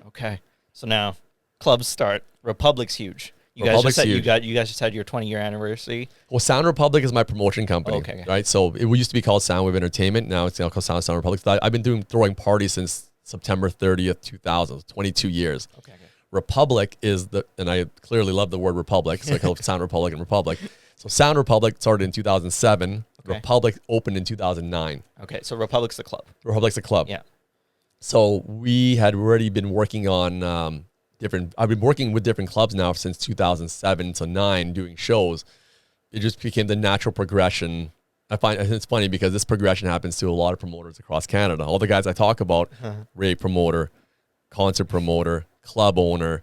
Okay, so now clubs start. Republic's huge. You guys just had your 20-year anniversary. Well, Sound Republic is my promotion company, right? So it used to be called Soundwave Entertainment. Now it's called Sound Republic. So I've been throwing parties since September 30th, 2000, 22 years. Okay. Republic is and I clearly love the word Republic, so I call it Sound Republic and Republic. So Sound Republic started in 2007. Okay. Republic opened in 2009. Okay, so Republic's the club. Republic's the club. Yeah. So we had already been working on I've been working with different clubs now since 2007 to 9 doing shows. It just became the natural progression. I find it's funny because this progression happens to a lot of promoters across Canada. All the guys I talk about, rave promoter, concert promoter, club owner,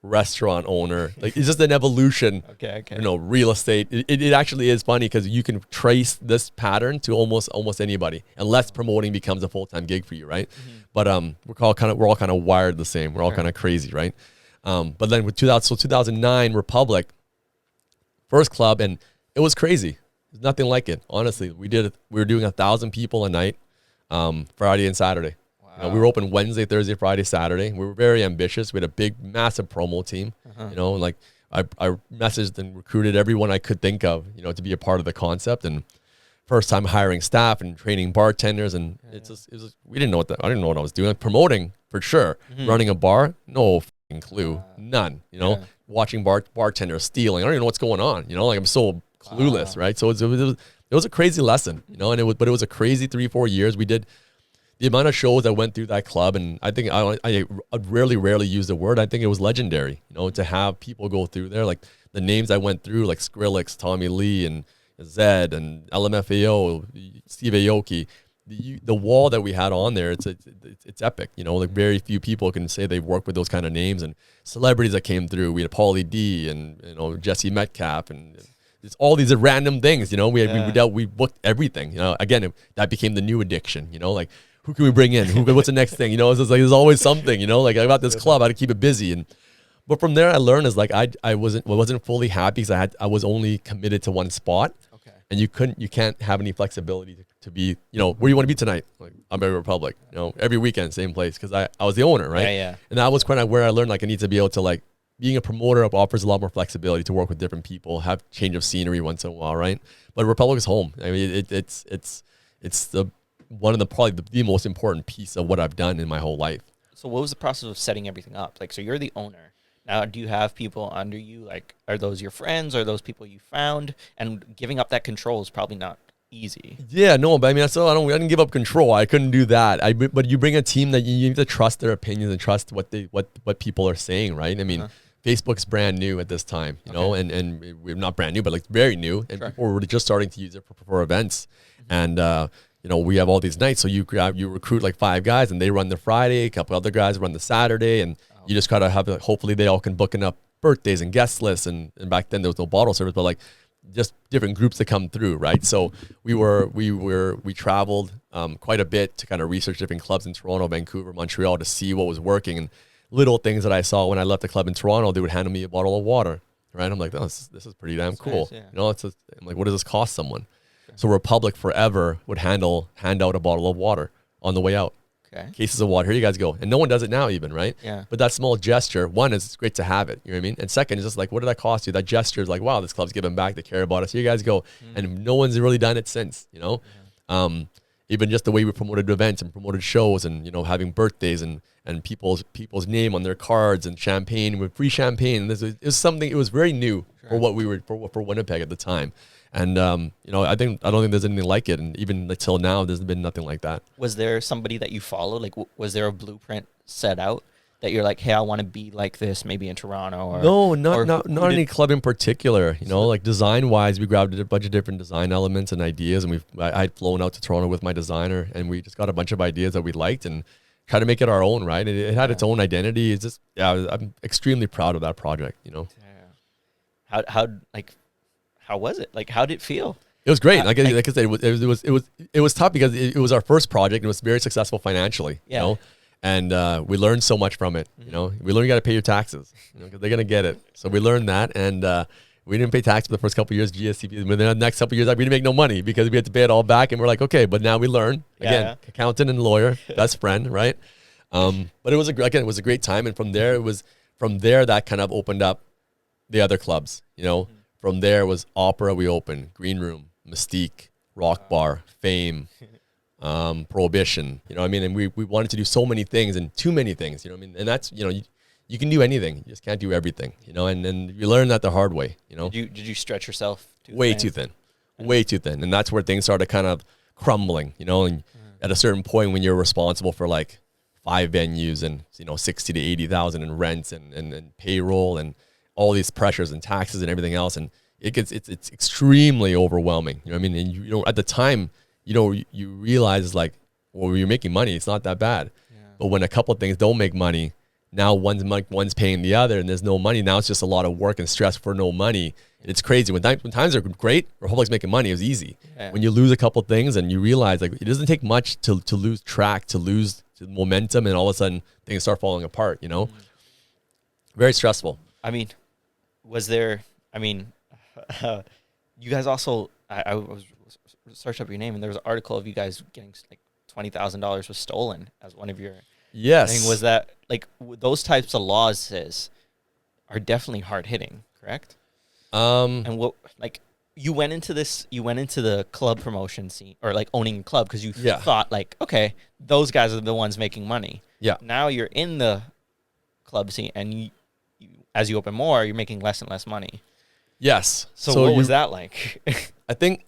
restaurant owner. Like it's just an evolution. Okay. You know, real estate. It actually is funny because you can trace this pattern to almost anybody, unless promoting becomes a full-time gig for you, right? But we're all kind of wired the same. We're all kind of crazy, right? But then with 2009 Republic, first club, and it was crazy. There's nothing like it, honestly. We were doing 1,000 people a night, Friday and Saturday. Wow. You know, we were open Wednesday, Thursday, Friday, Saturday. We were very ambitious. We had a big, massive promo team. You know, like I messaged and recruited everyone I could think of, you know, to be a part of the concept. And first time hiring staff and training bartenders, and it was we didn't know I didn't know what I was doing. Like, promoting for sure, running a bar, no fucking clue, none. You know, watching bartenders stealing. I don't even know what's going on. You know, like I'm so clueless, right? So it was a crazy lesson, you know, and it was a crazy 3-4 years. We did the amount of shows I went through that club, and I think I rarely use the word. I think it was legendary, you know, to have people go through there, like the names I went through, like Skrillex, Tommy Lee, and Zed, and LMFAO, Steve Aoki. The wall that we had on there, it's epic, you know. Like very few people can say they've worked with those kind of names and celebrities that came through. We had Pauly D and, you know, Jesse Metcalf, and it's all these random things, you know. We booked everything, you know. Again, that became the new addiction, you know. Like, who can we bring in? What's the next thing? You know, it's just like there's always something, you know. Like I got this club, I had to keep it busy, but from there I learned is like I wasn't fully happy because I was only committed to one spot. Okay. And you can't have any flexibility to be, you know, where you want to be tonight. Like I'm at Republic, you know, every weekend same place because I was the owner, right? Yeah. And that was kind of where I learned like I need to be able to, like, being a promoter offers a lot more flexibility to work with different people, have change of scenery once in a while, right? But Republic is home. I mean, it's one of probably the most important piece of what I've done in my whole life. So what was the process of setting everything up? Like, so you're the owner. Now, do you have people under you? Like, are those your friends? Are those people you found? And giving up that control is probably not easy. Yeah, no, but I mean, I didn't give up control. I couldn't do that. But you bring a team that you need to trust their opinions and trust what people are saying, right? I mean, Facebook's brand new at this time, you know, and we're not brand new, but like very new, and people were just starting to use it for events, and you know, we have all these nights, so you recruit like 5 guys, and they run the Friday, a couple other guys run the Saturday, and you just gotta have hopefully they all can book enough birthdays and guest lists, and back then there was no bottle service, but like just different groups that come through, right? So we traveled quite a bit to kind of research different clubs in Toronto, Vancouver, Montreal to see what was working, and little things that I saw when I left the club in Toronto, they would hand me a bottle of water, right? I'm like, oh, this is pretty damn cool. Nice, yeah. You know, I'm like, what does this cost someone? Sure. So Republic forever would hand out a bottle of water on the way out. Okay. Cases of water, here you guys go. And no one does it now even, right? Yeah. But that small gesture, one, is it's great to have it, you know what I mean? And second, is just like, what did that cost you? That gesture is like, wow, this club's giving back, they care about us. Here you guys go. And no one's really done it since, you know? Yeah. Even just the way we promoted events and promoted shows, and, you know, having birthdays and people's name on their cards, and champagne with free champagne. It was very new for what we were for Winnipeg at the time. And you know, I don't think there's anything like it. And even until now, there's been nothing like that. Was there somebody that you followed? Like, was there a blueprint set out that you're like, hey, I want to be like this, maybe in Toronto? Or no, not any club in particular. You know, like design wise, we grabbed a bunch of different design elements and ideas, and I had flown out to Toronto with my designer, and we just got a bunch of ideas that we liked and try to make it our own, right? It had its own identity. It's just, I'm extremely proud of that project, you know. How was it? Like, how did it feel? It was great. Like I said, it was tough because it was our first project. It was very successful financially, you know, and we learned so much from it. You know, we learned you got to pay your taxes, you know, because they're gonna get it. So we learned that, and we didn't pay tax for the first couple of years, GST. But then the next couple of years, we didn't make no money because we had to pay it all back. And we're like, okay, but now we learn again, accountant and lawyer, best friend, right? But it was a great time, and from there that kind of opened up the other clubs, you know. From there was Opera, we opened, Green Room, Mystique, Rock Bar, Fame, Prohibition, you know what I mean? And we wanted to do so many things, and too many things, you know what I mean? And that's, you know, you can do anything, you just can't do everything, you know, and you learn that the hard way, you know? Did you stretch yourself way too thin? And that's where things started kind of crumbling, you know, and at a certain point when you're responsible for like 5 venues and, you know, 60 to 80,000 in rents and payroll and all these pressures and taxes and everything else, and it's extremely overwhelming. You know what I mean? And you know, at the time, you know, you realize like, well, when you're making money, it's not that bad. Yeah. But when a couple of things don't make money, Now one's paying the other, and there's no money. Now it's just a lot of work and stress for no money. It's crazy. When times are great, Republic's making money, it was easy. Yeah. When you lose a couple things and you realize like it doesn't take much to lose track, to lose momentum, and all of a sudden things start falling apart, you know? Very stressful. I mean, you guys also, I was searched up your name, and there was an article of you guys getting like $20,000 was stolen as one of your Yes. thing. Was that like those types of laws are definitely hard hitting, correct? And what, like, you went into the club promotion scene, or like owning a club, because you thought like, okay, those guys are the ones making money. Yeah. Now you're in the club scene, and you as you open more, you're making less and less money. Yes. So what was that like? I think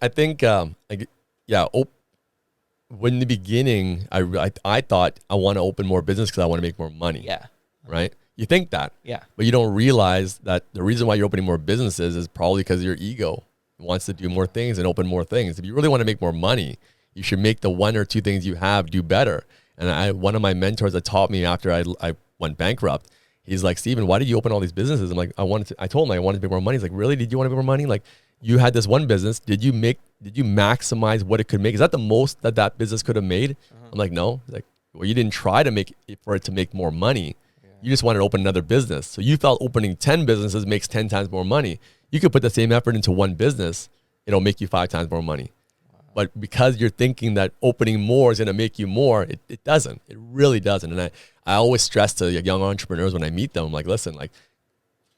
when in the beginning, I thought I want to open more business because I want to make more money. Yeah. Right? You think that. Yeah. But you don't realize that the reason why you're opening more businesses is probably because your ego wants to do more things and open more things. If you really want to make more money, you should make the one or two things you have do better. And one of my mentors that taught me after I went bankrupt, he's like, Stephen, why did you open all these businesses? I'm like, I told him I wanted to make more money. He's like, really? Did you want to make more money? Like, you had this one business. Did you maximize what it could make? Is that the most that business could have made? I'm like, no. He's like, well, you didn't try to make it for it to make more money. You just wanted to open another business. So you felt opening 10 businesses makes 10 times more money. You could put the same effort into one business. It'll make you 5 times more money. Wow. But because you're thinking that opening more is going to make you more, it doesn't. It really doesn't. And I always stress to young entrepreneurs when I meet them, I'm like, listen, like,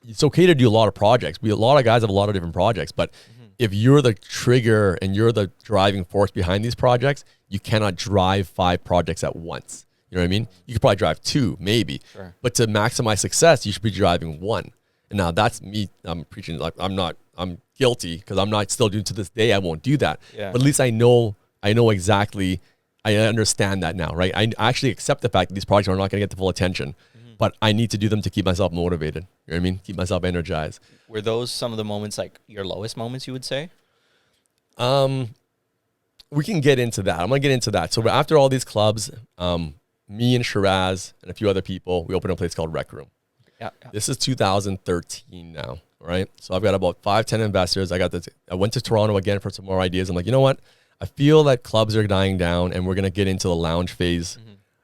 it's okay to do a lot of projects. A lot of guys have a lot of different projects, but if you're the trigger and you're the driving force behind these projects, you cannot drive 5 projects at once. You know what I mean? You could probably drive 2, maybe. Sure. But to maximize success, you should be driving 1. And now that's me. I'm preaching like I'm guilty because I'm not still doing to this day. I won't do that. Yeah. But at least I know exactly. I understand that now, right? I actually accept the fact that these projects are not going to get the full attention, but I need to do them to keep myself motivated. You know what I mean? Keep myself energized. Were those some of the moments, like your lowest moments, you would say? We can get into that. I'm going to get into that. So after all these clubs, me and Shiraz and a few other people, we opened a place called Rec Room. Yeah. This is 2013 now, right? So I've got about 5-10 investors. I went to Toronto again for some more ideas. I'm like, you know what? I feel that clubs are dying down, and we're going to get into the lounge phase.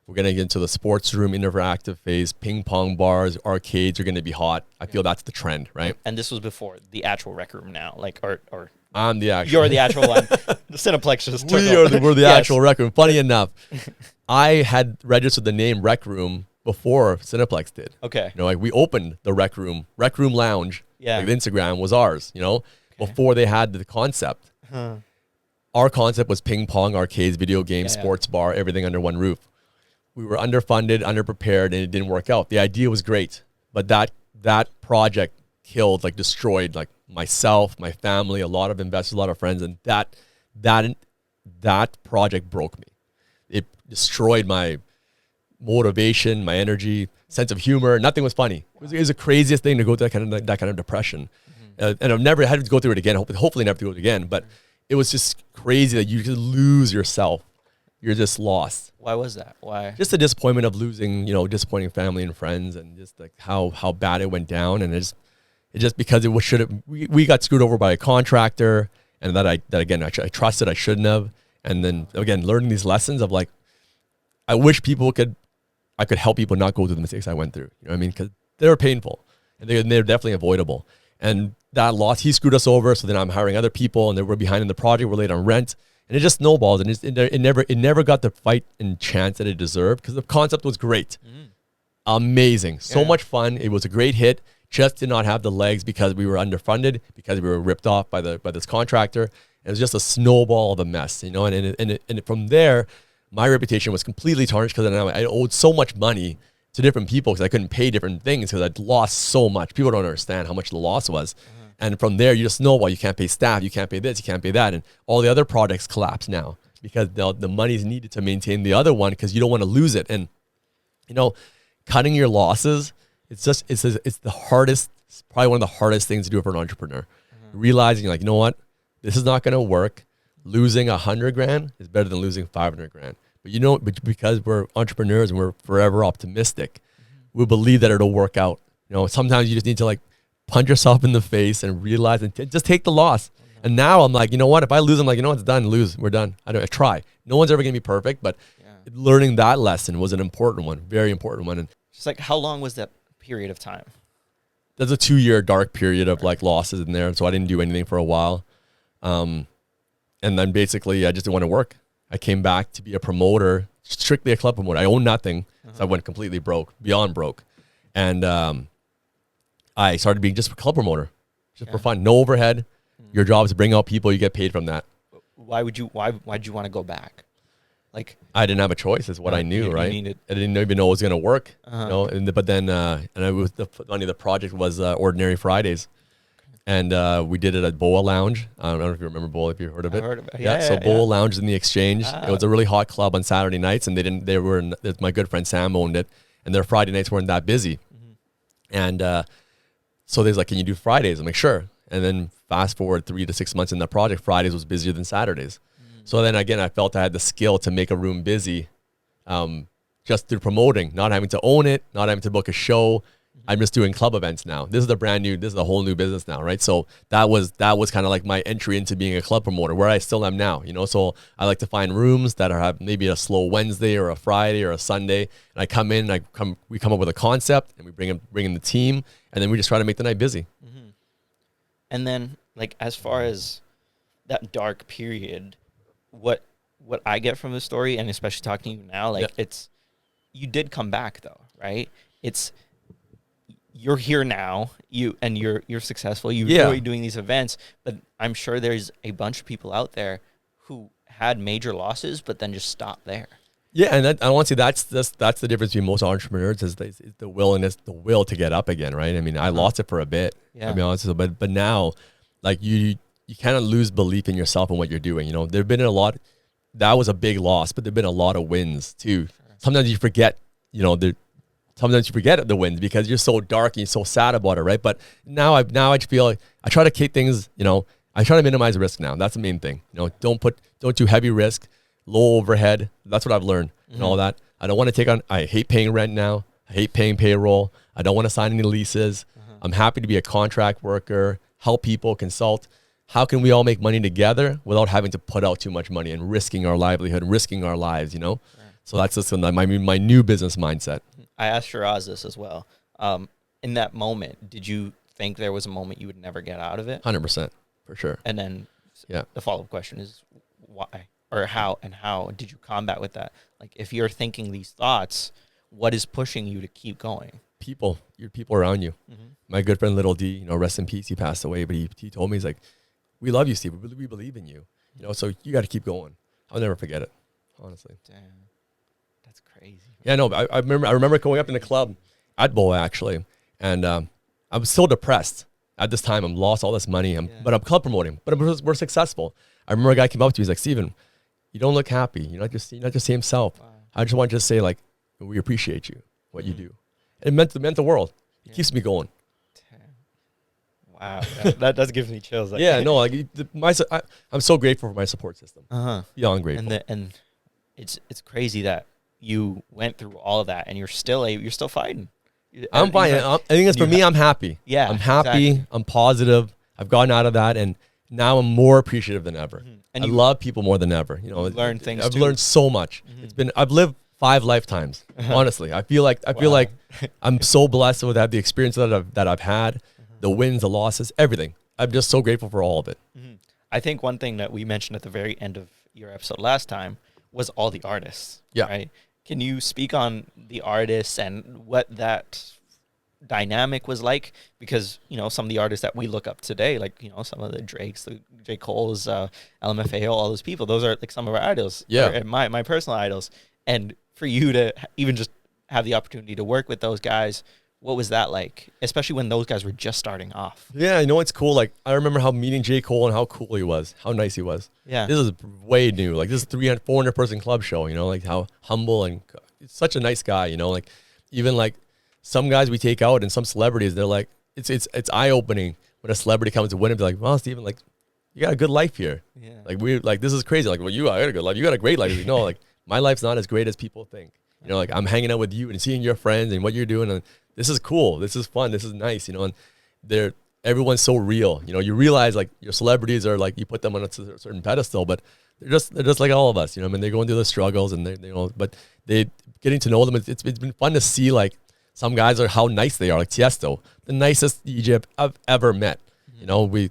We're going to get into the sports room interactive phase. Ping pong bars, arcades are going to be hot. I feel that's the trend, right? And this was before the actual Rec Room now, like, or I'm the actual. You're the actual one. The Cineplex just took we're the actual Rec Room. Funny enough, I had registered the name Rec Room before Cineplex did. Okay. You know, like we opened the Rec Room Lounge. Yeah. Like the Instagram was ours, you know, before they had the concept. Our concept was ping pong, arcades, video games, sports bar, everything under one roof. We were underfunded, underprepared, and it didn't work out. The idea was great, but that project killed, like destroyed, like myself, my family, a lot of investors, a lot of friends, and that project broke me. It destroyed my motivation, my energy, sense of humor. Nothing was funny. It was the craziest thing to go through that kind of depression. And I've never had to go through it again. Hopefully never to go through it again. But it was just crazy that you just lose yourself. You're just lost. Why was that? Why? Just the disappointment of losing, disappointing family and friends, and just like how bad it went down. And it just because we got screwed over by a contractor, and that again I trusted I shouldn't have. And then again, learning these lessons of like, I wish I could help people not go through the mistakes I went through. You know what I mean? Because they were painful, and they're definitely avoidable. And that loss, he screwed us over. So then I'm hiring other people, and they were behind in the project. We're late on rent, and it just snowballed. And it never got the fight and chance that it deserved, because the concept was great, amazing, so much fun. It was a great hit. Just did not have the legs because we were underfunded, because we were ripped off by this contractor. It was just a snowball of a mess, and from there, my reputation was completely tarnished, because I owed so much money to different people because I couldn't pay different things because I'd lost so much. People don't understand how much the loss was. And from there, you just snowball. You can't pay staff. You can't pay this. You can't pay that. And all the other projects collapse now because the money is needed to maintain the other one, because you don't want to lose it. And, cutting your losses, it's the hardest, probably one of the hardest things to do for an entrepreneur. Realizing like, you know what? This is not going to work. Losing $100,000 is better than losing $500,000. But because we're entrepreneurs and we're forever optimistic, we believe that it'll work out. You know, sometimes you just need to like punch yourself in the face and realize and just take the loss. And now I'm like, you know what? If I lose, I'm like, you know what? It's done. Lose. We're done. I try. No one's ever going to be perfect, but learning that lesson was an important one, very important one. And Just like, how long was that period of time? there's a 2-year dark period of like losses in there. So I didn't do anything for a while. And then basically I just didn't want to work. I came back to be a promoter, strictly a club promoter. I owned nothing. So I went completely broke, beyond broke. And I started being just a club promoter, just for fun. No overhead. Your job is to bring out people. You get paid from that. Why'd you want to go back? Like, I didn't have a choice. Is what I knew, right? I didn't even know it was going to work. You know, but then, and I was the project was Ordinary Fridays. And we did it at Boa Lounge. I don't know if you remember Boa, if you heard of it. I've heard of it. Yeah, so Boa Lounge is in the Exchange. It was a really hot club on Saturday nights, and my good friend Sam owned it, and their Friday nights weren't that busy. And so they's like, can you do Fridays? I'm like, sure. And then fast forward 3 to 6 months in that project, Fridays was busier than Saturdays. So then again, I felt I had the skill to make a room busy just through promoting, not having to own it, not having to book a show. I'm just doing club events now. This is a whole new business now, right? So that was kind of like my entry into being a club promoter, where I still am now, you know? So I like to find rooms that have maybe a slow Wednesday or a Friday or a Sunday. And I come in and we come up with a concept, and we bring in the team, and then we just try to make the night busy. And then, like, as far as that dark period, what I get from the story, and especially talking to you now, like, it's, you did come back though, right? It's, you're here now, you're successful, you're doing these events, but I'm sure there's a bunch of people out there who had major losses, but then just stopped there. Yeah, and I want to say that's the difference between most entrepreneurs is the will to get up again, right? I mean, I lost it for a bit, to be honest, but now, like, you kind of lose belief in yourself and what you're doing. You know, there've been a lot. That was a big loss, but there've been a lot of wins too. Sure. Sometimes you forget, you know, sometimes you forget the wins because you're so dark and you're so sad about it, right? But now I just feel like I try to keep things, you know, I try to minimize risk now. That's the main thing. You know, don't do heavy risk, low overhead. That's what I've learned and all that. I don't want to take on, I hate paying rent now. I hate paying payroll. I don't want to sign any leases. I'm happy to be a contract worker, help people, consult. How can we all make money together without having to put out too much money and risking our livelihood, risking our lives, you know? Right. So that's just my new business mindset. I asked Shiraz this as well. In that moment, did you think there was a moment you would never get out of it? 100%, for sure. And then the follow-up question is why or how did you combat with that? Like, if you're thinking these thoughts, what is pushing you to keep going? Your people around you. My good friend Little D, you know, rest in peace, he passed away, but he told me, he's like, we love you, Steve. We believe in you. You know, so you got to keep going. I'll never forget it, honestly. Damn, that's crazy. Yeah, no, I remember going up in the club at Boa actually, and I was so depressed at this time. I'm lost all this money, but I'm club promoting, but we're successful. I remember a guy came up to me, he's like, Stephen, you don't look happy. You're not just himself. Wow. I just want to say, like, we appreciate you, what you do. It meant the world. It keeps me going. Wow, that does give me chills. Like, yeah, no, like I'm so grateful for my support system. Beyond grateful. And it's crazy that you went through all of that and you're still fighting. I'm fine. I think it's for me. I'm happy. Yeah, I'm happy. Exactly. I'm positive. I've gotten out of that, and now I'm more appreciative than ever. And I love people more than ever. You know, learn things. I've learned so much. I've lived 5 lifetimes. Honestly, I feel like I'm so blessed with the experience that I've had. The wins, the losses, everything. I'm just so grateful for all of it. I think one thing that we mentioned at the very end of your episode last time was all the artists. Yeah. Right? Can you speak on the artists and what that dynamic was like? Because, you know, some of the artists that we look up today, like, you know, some of the Drakes, the J. Cole's, LMFAO, all those people, those are like some of our idols. Yeah. My personal idols. And for you to even just have the opportunity to work with those guys, what was that like, especially when those guys were just starting off? Yeah, you know what's cool? Like, I remember how meeting J. Cole and how cool he was, how nice he was. Yeah. This is way new. Like, this is 300, 400 person club show, you know, like how humble and such a nice guy, you know, like even like some guys we take out and some celebrities, they're like, it's eye-opening when a celebrity comes to Winnipeg, like, well, Stephen, like, you got a good life here. Yeah. Like, this is crazy. Like, well, I got a good life. You got a great life. You know, like, my life's not as great as people think. You know, like I'm hanging out with you and seeing your friends and what you're doing, and this is cool, this is fun, this is nice, you know. And everyone's so real. You know, you realize like your celebrities are like, you put them on a certain pedestal, but they're just like all of us, you know. I mean, they're going through the struggles, and they, you know, but they getting to know them. It's been fun to see like some guys are how nice they are. Like Tiësto, the nicest DJ I've ever met. You know, we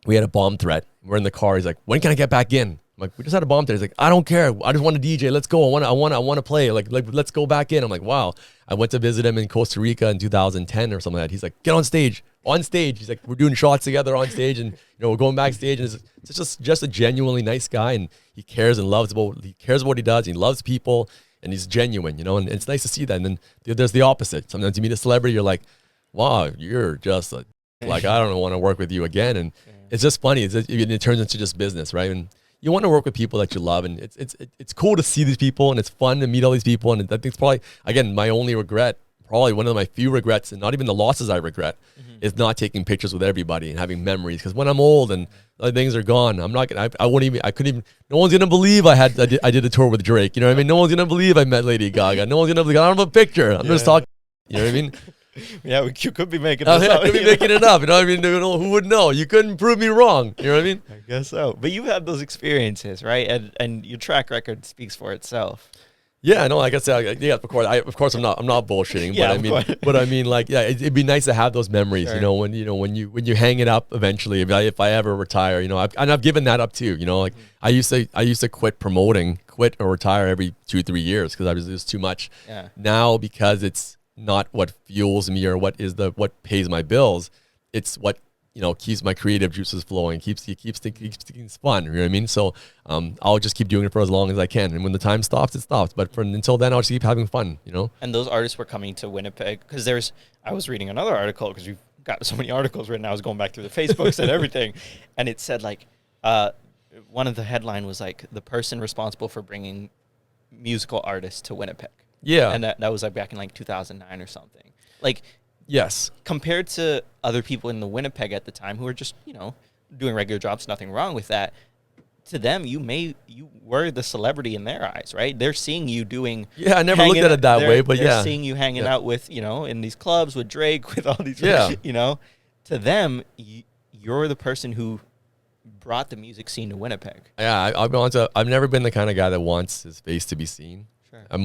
had a bomb threat. We're in the car. He's like, when can I get back in? I'm like, we just had a bomb threat. He's like, I don't care. I just want to DJ. Let's go. I want to play. Like let's go back in. I'm like, wow. I went to visit him in Costa Rica in 2010 or something like that. He's like, get on stage. On stage. He's like, we're doing shots together on stage, and you know, we're going backstage, and it's just a genuinely nice guy, and he cares about what he does. He loves people, and he's genuine, you know, and it's nice to see that. And then there's the opposite. Sometimes you meet a celebrity, you're like, wow, you're just like, I don't want to work with you again. And it's just funny. It turns into just business, right? And you want to work with people that you love, and it's cool to see these people, and it's fun to meet all these people. And I think it's probably, again, my only regret, probably one of my few regrets, and not even the losses I regret, is not taking pictures with everybody and having memories. Because when I'm old and things are gone, I'm not gonna. I couldn't even. No one's gonna believe I did a tour with Drake. You know what I mean? No one's gonna believe I met Lady Gaga. No one's gonna believe I don't have a picture. I'm just talking. You know what I mean? Yeah, you could be making this up. I could be making it up. You know what I mean? Who would know? You couldn't prove me wrong. You know what I mean? I guess so. But you've had those experiences, right? And your track record speaks for itself. Yeah, no, like I said, yeah, of course, I'm not bullshitting, Yeah, but I mean, like, yeah, it'd be nice to have those memories, sure. when you hang it up eventually. If I ever retire, you know, I've given that up too, you know, like I used to quit or retire every 2-3 years because it was too much. Yeah. Now, because it's not what fuels me or what pays my bills, it's what, you know, keeps my creative juices flowing, keeps things fun. You know what I mean? So I'll just keep doing it for as long as I can, and when the time stops, it stops. But until then, I'll just keep having fun. You know. And those artists were coming to Winnipeg because I was reading another article because we've got so many articles written. I was going back through the Facebooks and everything, and it said like one of the headline was like the person responsible for bringing musical artists to Winnipeg. Yeah, and that was like back in like 2009 or something. Like. Yes. Compared to other people in the Winnipeg at the time who were just, you know, doing regular jobs, nothing wrong with that. To them, you were the celebrity in their eyes, right? They're seeing you doing. Yeah, I never looked at it that way, but they're seeing you hanging out with, you know, in these clubs with Drake, with all these, you know. To them, you're the person who brought the music scene to Winnipeg. Yeah, I'll be honest. I've never been the kind of guy that wants his face to be seen. Sure. I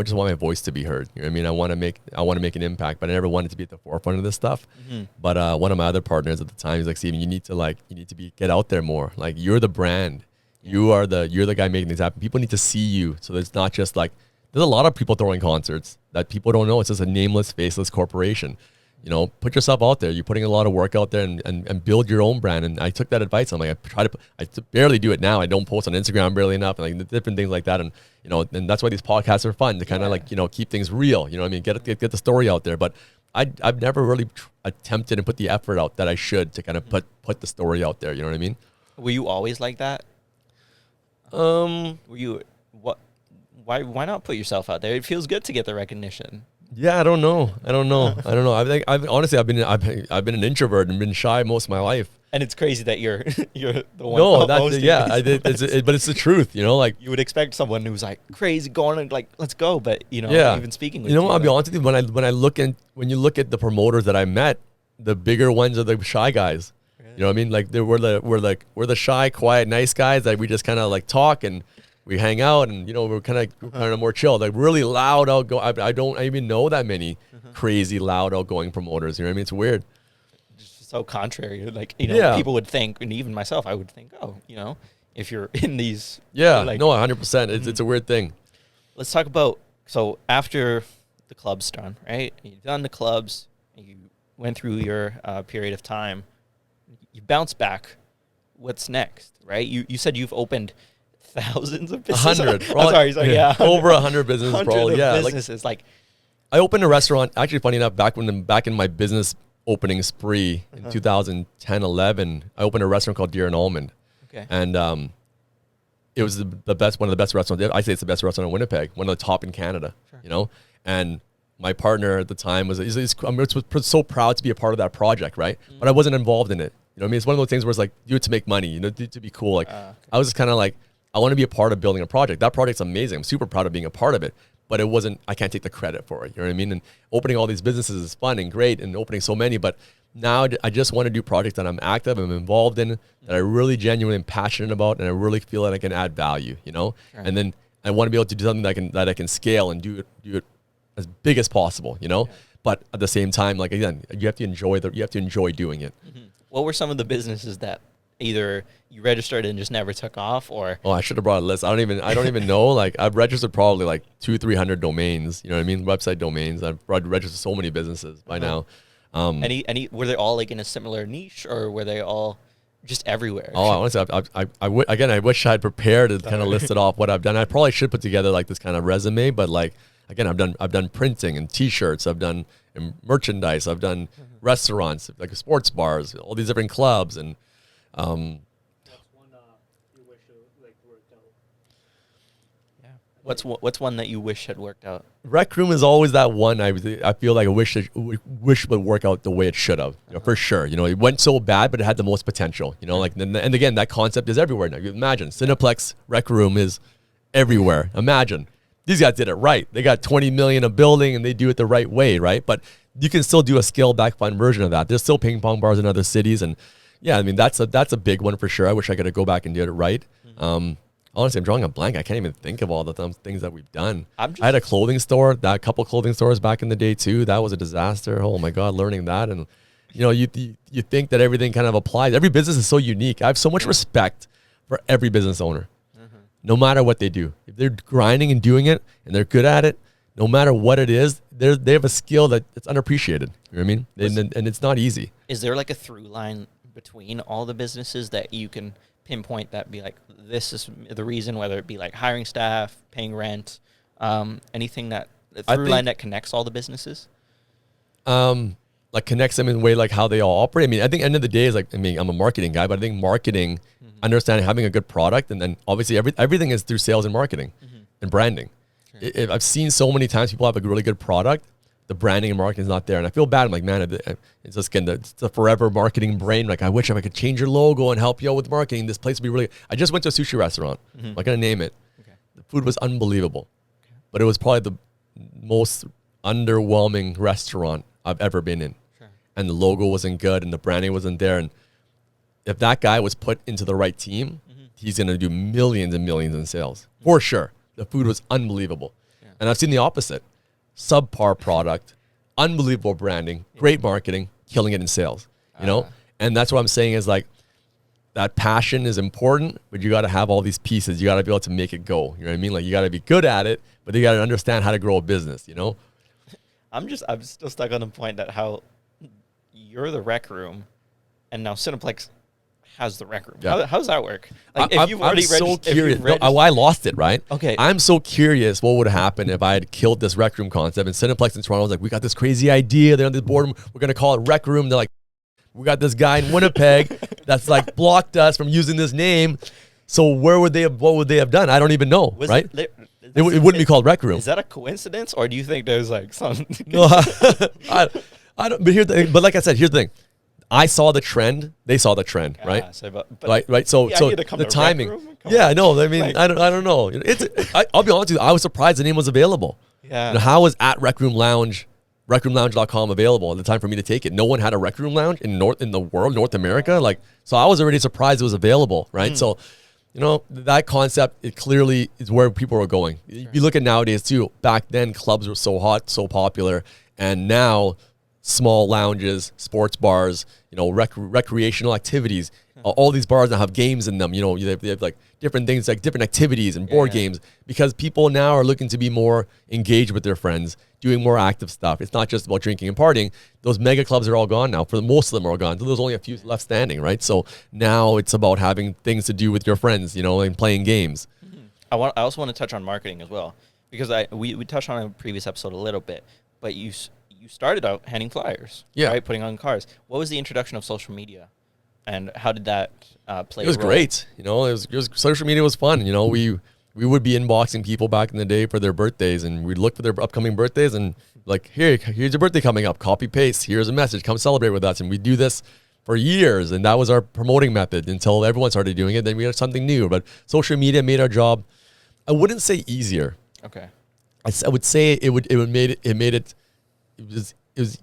just want my voice to be heard. You know what I mean? I want to make an impact, but I never wanted to be at the forefront of this stuff. Mm-hmm. But one of my other partners at the time, he's like, Stephen, you need to get out there more. Like, you're the brand. Yeah. You're the guy making things happen. People need to see you. So it's not just like, there's a lot of people throwing concerts that people don't know. It's just a nameless, faceless corporation. You know, put yourself out there. You're putting a lot of work out there and build your own brand. And I took that advice. I'm like, I barely do it now. I don't post on Instagram barely enough, and like different things like that. And, you know, and that's why these podcasts are fun to kind of like, you know, keep things real. You know what I mean? Get the story out there. But I've never really attempted and put the effort out that I should to kind of put the story out there. You know what I mean? Were you always like that? Were you why not put yourself out there? It feels good to get the recognition. Yeah, I don't know. I think I've been an introvert and been shy most of my life. And it's crazy that you're the one. No, but it's the truth. You know, like you would expect someone who's like crazy going and like let's go, but you know, even speaking with you know, I'll be honest with you. When you look at the promoters that I met, the bigger ones are the shy guys. Really? You know what I mean? Like we're the shy, quiet, nice guys that we just kind of like talk and we hang out, and you know, we're kind of more chill. Like really loud outgoing. I don't even know that many crazy loud outgoing promoters. You know what I mean? It's weird. Just so contrary. Like, you know, people would think, and even myself, I would think, oh, you know, if you're in these. Yeah. Like, no, 100%. It's a weird thing. Let's talk about, so after the club's done, right? You've done the clubs. You went through your period of time. You bounce back. What's next, right? You said you've opened thousands of businesses. 100. Sorry, yeah. Over 100 businesses, probably. Yeah, businesses. Like, I opened a restaurant. Actually, funny enough, back in my business opening spree in 2010, 11, I opened a restaurant called Deer and Almond. Okay. And it was the best, one of the best restaurants. I say it's the best restaurant in Winnipeg, one of the top in Canada. Sure. You know, and my partner at the time was so proud to be a part of that project, right? But I wasn't involved in it. You know what I mean? It's one of those things where it's like, do it to make money, you know, to be cool. Like, I was just kind of like, I want to be a part of building a project. That project's amazing. I'm super proud of being a part of it, but I can't take the credit for it. You know what I mean? And opening all these businesses is fun and great, and opening so many, but now I just want to do projects that I'm active, I'm involved in, that I really genuinely am passionate about, and I really feel that I can add value, you know? Sure. And then I want to be able to do something that I can scale and do it as big as possible, you know? Yeah. But at the same time, like, again, you have to enjoy doing it. Mm-hmm. What were some of the businesses that either you registered and just never took off, or? Oh, I should have brought a list. I don't even know. Like, I've registered probably like 200-300 domains, you know what I mean? Website domains. I've registered so many businesses by now. Any were they all like in a similar niche, or were they all just everywhere? Oh, honestly, I wish I had prepared to kind of listed off what I've done. I probably should put together like this kind of resume, but like, again, I've done printing and T-shirts. I've done merchandise. I've done restaurants, like sports bars, all these different clubs, and What's one you wish like worked out? Yeah. What's one that you wish had worked out? Rec Room is always that one. I feel like I wish would work out the way it should have, you know, for sure. You know, it went so bad, but it had the most potential. You know, like, and again, that concept is everywhere now. You imagine Cineplex Rec Room is everywhere. Imagine these guys did it right. They got 20 million a building, and they do it the right way, right? But you can still do a scaled back fun version of that. There's still ping pong bars in other cities, and yeah, I mean that's a big one for sure. I wish I could go back and do it right. Honestly, I'm drawing a blank. I can't even think of all the things that we've done. I had a clothing store, a couple clothing stores back in the day too. That was a disaster. Oh my God, learning that. And you know, you think that everything kind of applies. Every business is so unique. I have so much respect for every business owner, no matter what they do. If they're grinding and doing it and they're good at it, no matter what it is, they have a skill that's unappreciated. You know what I mean? And it's not easy. Is there like a through line between all the businesses that you can pinpoint that be like, this is the reason, whether it be like hiring staff, paying rent, anything that through line that connects all the businesses? Like connects them in a way like how they all operate. I mean, I think end of the day is like, I mean, I'm a marketing guy, but I think marketing, understanding having a good product, and then obviously everything is through sales and marketing and branding. Sure. I've seen so many times people have a really good product, the branding and marketing is not there. And I feel bad. I'm like, man, it's just it's the forever marketing brain. Like, I wish I could change your logo and help you out with marketing. This place would be really, I just went to a sushi restaurant. I'm not going to name it. Okay. The food was unbelievable, but it was probably the most underwhelming restaurant I've ever been in. Sure. And the logo wasn't good and the branding wasn't there. And if that guy was put into the right team, he's going to do millions and millions in sales for sure. The food was unbelievable. Yeah. And I've seen the opposite. Subpar product, unbelievable branding, great marketing, killing it in sales, you know? And that's what I'm saying is like, that passion is important, but you got to have all these pieces. You got to be able to make it go. You know what I mean? Like, you got to be good at it, but you got to understand how to grow a business, you know? I'm still stuck on the point that how you're the Rec Room and now Cineplex has the Rec Room. Yeah. How does that work? Like, if you've already so curious. I lost it, right? Okay. I'm so curious what would happen if I had killed this Rec Room concept, and Cineplex in Toronto was like, we got this crazy idea. They're on the board. We're going to call it Rec Room. They're like, we got this guy in Winnipeg that's like blocked us from using this name. So what would they have done? I don't even know, right? It wouldn't be called Rec Room. Is that a coincidence, or do you think there's like some? No, I don't. But like I said, here's the thing. I saw the trend. They saw the trend, right? Right. So the timing. Yeah, I know. I mean, like, I don't know. I'll be honest with you. I was surprised the name was available. Yeah. You know, how was at Rec Room Lounge, recroomlounge.com available at the time for me to take it? No one had a Rec Room Lounge in the world, North America. Like, so I was already surprised it was available, right? So, you know, that concept, it clearly is where people are going. Sure. If you look at nowadays too, back then clubs were so hot, so popular, and now small lounges, sports bars, you know, recreational activities. All these bars now have games in them. You know, they have like different things, like different activities and board games, because people now are looking to be more engaged with their friends, doing more active stuff. It's not just about drinking and partying. Those mega clubs are all gone now. For most of them are all gone. So there's only a few left standing, right? So now it's about having things to do with your friends, you know, and playing games. I also want to touch on marketing as well, because we touched on a previous episode a little bit, but you started out handing flyers, right? Putting on cars. What was the introduction of social media, and how did that play? It was great. You know, it was social media was fun. You know, we would be inboxing people back in the day for their birthdays, and we'd look for their upcoming birthdays and like, here's your birthday coming up. Copy paste. Here's a message. Come celebrate with us. And we do this for years, and that was our promoting method until everyone started doing it. Then we had something new, but social media made our job, I wouldn't say easier. Okay. I would say it made it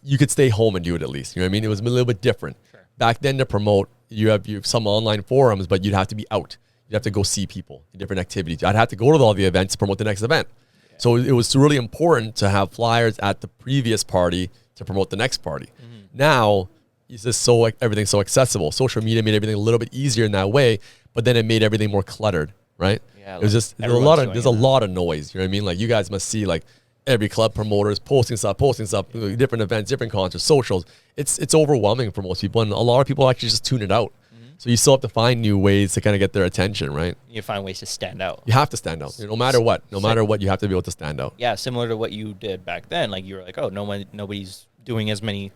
you could stay home and do it at least. You know what I mean? It was a little bit different. Sure. Back then to promote, you have some online forums, but you'd have to be out. You'd have to go see people in different activities. I'd have to go to all the events to promote the next event. Yeah. So it was really important to have flyers at the previous party to promote the next party. Mm-hmm. Now, it's just everything's so accessible. Social media made everything a little bit easier in that way, but then it made everything more cluttered, right? Yeah, it was just there's a lot of noise. You know what I mean? Like you guys must see like every club promoters posting stuff, different events, different concerts, socials. It's overwhelming for most people, and a lot of people actually just tune it out. Mm-hmm. So you still have to find new ways to kind of get their attention, right? You find ways to stand out. You have to stand out, no matter what. No matter what, you have to be able to stand out. Yeah, similar to what you did back then. Like you were like, oh, nobody's doing as many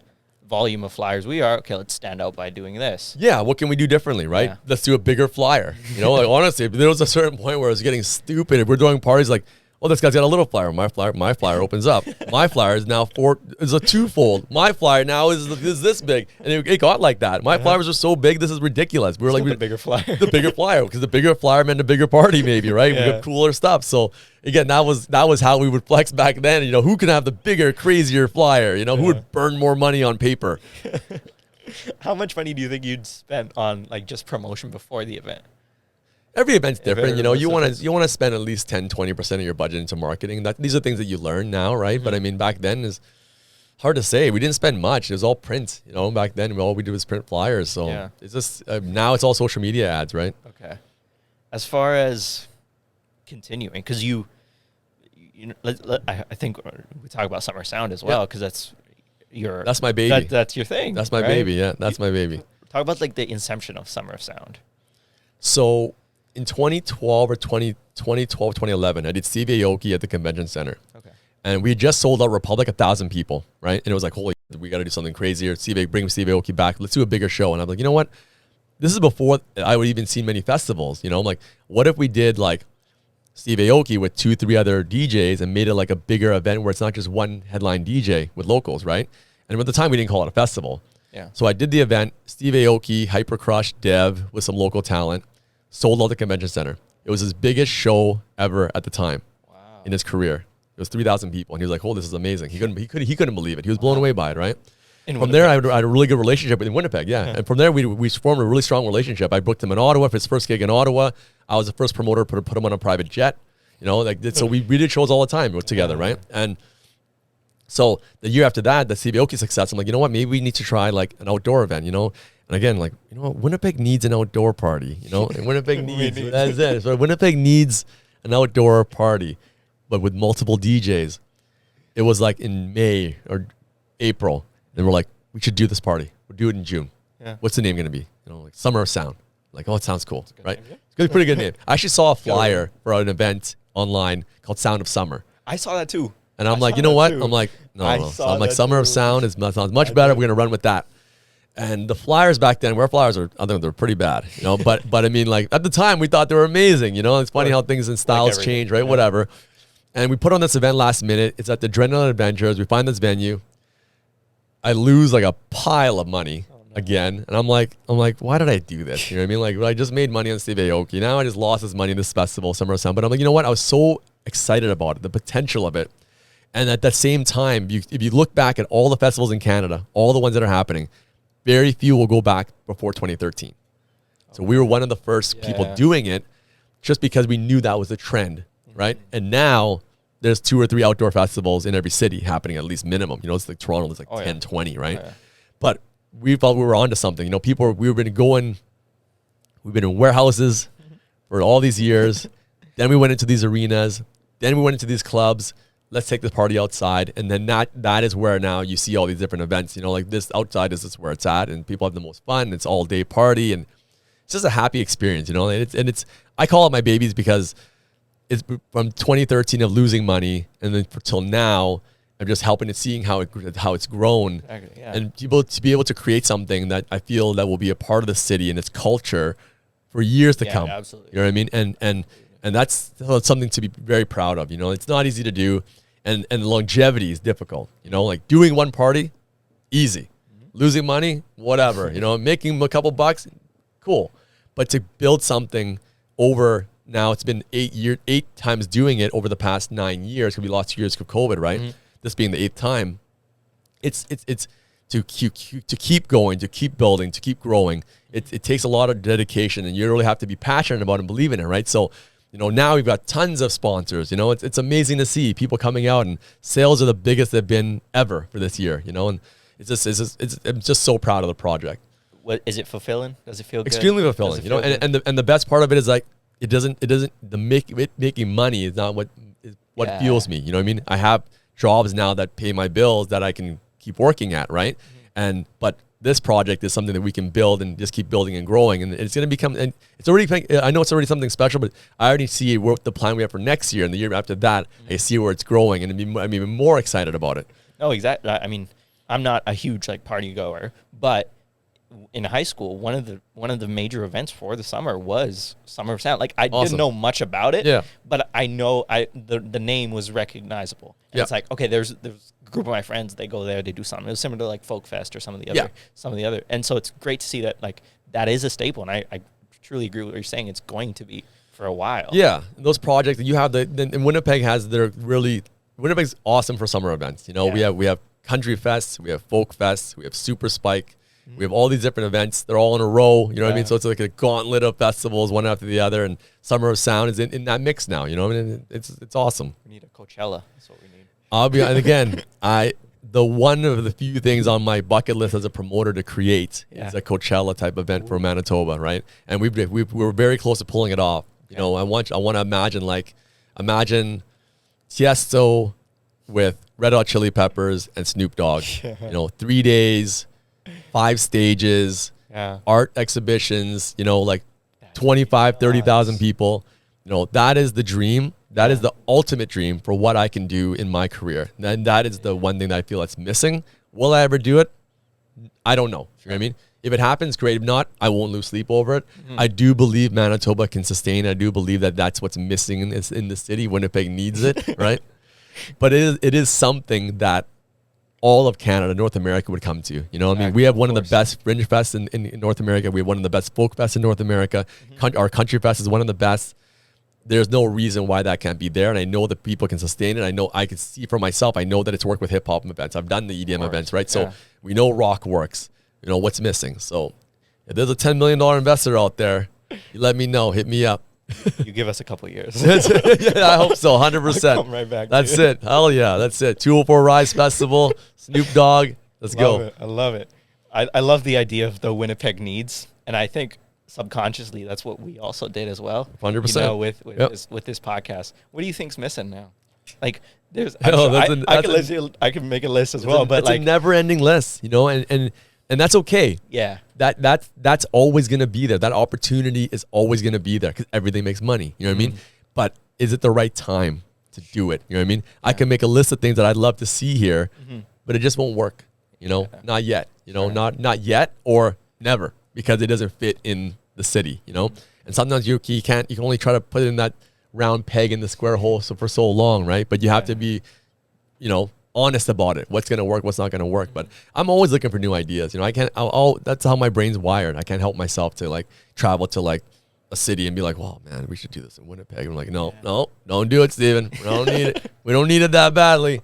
volume of flyers we are. Okay, let's stand out by doing this. Yeah, what can we do differently, right? Yeah. Let's do a bigger flyer. You know, like honestly, there was a certain point where it was getting stupid. If we're doing parties like, well, this guy's got a little flyer. My flyer opens up. My flyer is now is a twofold. My flyer now is this big, and it got like that. My flyers are so big, this is ridiculous. We were like, the bigger flyer, the bigger flyer, because the bigger flyer meant a bigger party, maybe, right? Yeah. We have cooler stuff. So again, that was how we would flex back then. You know, who can have the bigger, crazier flyer? You know, who would burn more money on paper? How much money do you think you'd spend on like just promotion before the event? Every event's different, you know. You want to spend at least 10-20% of your budget into marketing. These are things that you learn now, right? Mm-hmm. But I mean, back then is hard to say. We didn't spend much. It was all print, you know. Back then, all we did was print flyers. So it's just now it's all social media ads, right? Okay. As far as continuing, because I think we talk about Summer Sound as well, because that's my baby. That's your thing. That's my baby. Yeah, that's my baby. Talk about like the inception of Summer Sound. So in 2012 or 2011, I did Steve Aoki at the convention center. Okay. And we just sold out Republic 1,000 people, right? And it was like, holy, we got to do something crazier. Bring Steve Aoki back. Let's do a bigger show. And I'm like, you know what? This is before I would even see many festivals. You know, I'm like, what if we did like Steve Aoki with 2-3 other DJs and made it like a bigger event where it's not just one headline DJ with locals, right? And at the time, we didn't call it a festival. Yeah. So I did the event, Steve Aoki, Hyper Crush, Dev with some local talent, sold out the convention center. It was his biggest show ever at the time in his career. It was 3,000 people, and he was like, "Oh, this is amazing." He couldn't believe it. He was blown away by it, right? From there, I had a really good relationship in Winnipeg, and from there, we formed a really strong relationship. I booked him in Ottawa for his first gig in Ottawa. I was the first promoter to put him on a private jet. You know, like so we did shows all the time together, right? And so the year after that, the Steve Aoki success, I'm like, you know what? Maybe we need to try like an outdoor event, you know? And again, like, you know what? Winnipeg needs an outdoor party, you know? And Winnipeg needs, that's it. So Winnipeg needs an outdoor party, but with multiple DJs. It was like in May or April. And we're like, we should do this party. We'll do it in June. Yeah. What's the name going to be? You know, like Summer of Sound. Like, oh, it sounds cool, right? Name, yeah. It's a pretty good name. I actually saw a flyer for an event online called Sound of Summer. I saw that too. And I'm like, you know what? Too. I'm like, no. I'm like, Summer of Sound sounds much better. We're going to run with that. And the flyers back then, I think they're pretty bad, you know, but I mean, like at the time we thought they were amazing, you know. It's funny how things and styles change, right? Yeah. Whatever. And we put on this event last minute. It's at the Adrenaline Adventures. We find this venue. I lose like a pile of money again. And I'm like, why did I do this? You know what I mean? Like, I just made money on Steve Aoki. Now I just lost this money in this festival, Summer of Sound. But I'm like, you know what? I was so excited about it, the potential of it. And at that same time, if you look back at all the festivals in Canada, all the ones that are happening, very few will go back before 2013. So we were one of the first people doing it just because we knew that was the trend, right? And now there's 2 or 3 outdoor festivals in every city happening at least minimum. You know, it's like Toronto, there's like 10, 20, right? Oh, yeah. But we felt we were onto something. You know, we've been in warehouses for all these years. Then we went into these arenas. Then we went into these clubs. Let's take this party outside. And then that is where now you see all these different events. You know, like this outside is just where it's at. And people have the most fun. It's all day party. And it's just a happy experience, you know. And it's I call it my babies because it's from 2013 of losing money. And then till now, I'm just helping and seeing how it's grown. Yeah. And to be able to create something that I feel that will be a part of the city and its culture for years to come. Absolutely. You know what I mean? And that's something to be very proud of. You know, it's not easy to do. And longevity is difficult. You know, like doing one party, easy. Mm-hmm. Losing money, whatever. You know, making a couple bucks, cool. But to build something over now, it's been 8 times doing it over the past 9 years. Could be lost 2 years of COVID, right? This being the 8th time. It's to keep going, to keep building, to keep growing. It takes a lot of dedication, and you really have to be passionate about it and believe in it, right? So, you know, now we've got tons of sponsors. You know, it's amazing to see people coming out, and sales are the biggest they've been ever for this year. You know, and I'm just so proud of the project. What is it fulfilling? Does it feel extremely good? fulfilling? You know, and the best part of it is like making money is not what fuels me. You know what I mean? I have jobs now that pay my bills that I can keep working at, right? But this project is something that we can build and just keep building and growing, and it's going to become. And it's already. I know it's already something special, but I already see what the plan we have for next year and the year after that. I see where it's growing, and I'm even more excited about it. No, exactly. I mean, I'm not a huge like party goer, but in high school, one of the major events for the summer was Summer of Sound. Like I didn't know much about it, but I know the name was recognizable. And it's like, okay, there's a group of my friends, they go there, they do something. It was similar to like Folk Fest or some of the other. And so it's great to see that like that is a staple, and I truly agree with what you're saying. It's going to be for a while. Yeah, those projects that you have, and Winnipeg has Winnipeg's awesome for summer events. You know, we have Country Fest, we have Folk Fest, we have Super Spike. We have all these different events. They're all in a row. You know what I mean? So it's like a gauntlet of festivals, one after the other. And Summer of Sound is in that mix now. You know what I mean? It's awesome. We need a Coachella. That's what we need. And again, the one of the few things on my bucket list as a promoter to create is a Coachella type event for Manitoba, right? And we were very close to pulling it off. You know, I want to imagine Tiësto with Red Hot Chili Peppers and Snoop Dogg. You know, 3 days. 5 stages, art exhibitions, you know, like 25, 30,000 people. You know, that is the dream. That is the ultimate dream for what I can do in my career. And that is the one thing that I feel that's missing. Will I ever do it? I don't know. You know what I mean? If it happens, great. If not, I won't lose sleep over it. I do believe Manitoba can sustain. I do believe that that's what's missing in the city. Winnipeg needs it, right? But it is something that all of Canada, North America would come to. You know what I mean? We have one of the best Fringe Fests in North America. We have one of the best Folk Fests in North America. Our Country Fest is one of the best. There's no reason why that can't be there. And I know that people can sustain it. I know I can see for myself. I know that it's worked with hip hop events. I've done the EDM events, right? So we know rock works. You know, what's missing. So if there's a $10 million investor out there, you let me know. Hit me up. You give us a couple of years. I hope so, 100%. I'll come right back. That's it. Hell yeah, that's it. 204 Rise Festival, Snoop Dogg. Let's go. I love it. I love the idea of the Winnipeg needs, and I think subconsciously that's what we also did as well. 100%. You know, with this podcast. What do you think's missing now? Like, there's I can make a list as well, but it's like a never-ending list, you know, and that's okay. Yeah. That's always going to be there. That opportunity is always going to be there because everything makes money. You know what I mean? But is it the right time to do it? You know what I mean? I can make a list of things that I'd love to see here, but it just won't work. You know, not yet. You know, not yet or never, because it doesn't fit in the city. You know, and sometimes you can only try to put in that round peg in the square hole for so long, right? But you have to be, you know, honest about it. What's going to work, what's not going to work. But I'm always looking for new ideas. You know, that's how my brain's wired. I can't help myself to like travel to like a city and be like, well, man, we should do this in Winnipeg. I'm like, no, don't do it, Stephen. We don't need it. We don't need it that badly.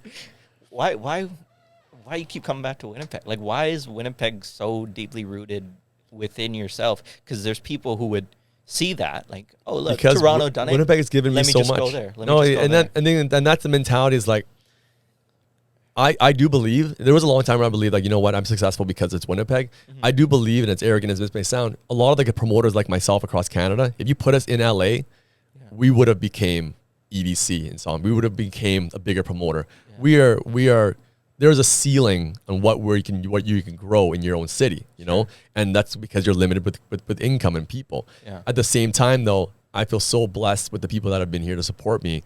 Why you keep coming back to Winnipeg? Like, why is Winnipeg so deeply rooted within yourself? Because there's people who would see that, like, oh, look, because Toronto done it. Winnipeg has given me so much. Go there. And that's the mentality is like, I do believe, there was a long time where I believed, like, you know what, I'm successful because it's Winnipeg. I do believe, and it's arrogant as this may sound, a lot of the promoters like myself across Canada, if you put us in LA, we would have became EDC and so on. We would have became a bigger promoter. We are, there's a ceiling on what you can grow in your own city, you know? And that's because you're limited with income and people. At the same time though, I feel so blessed with the people that have been here to support me.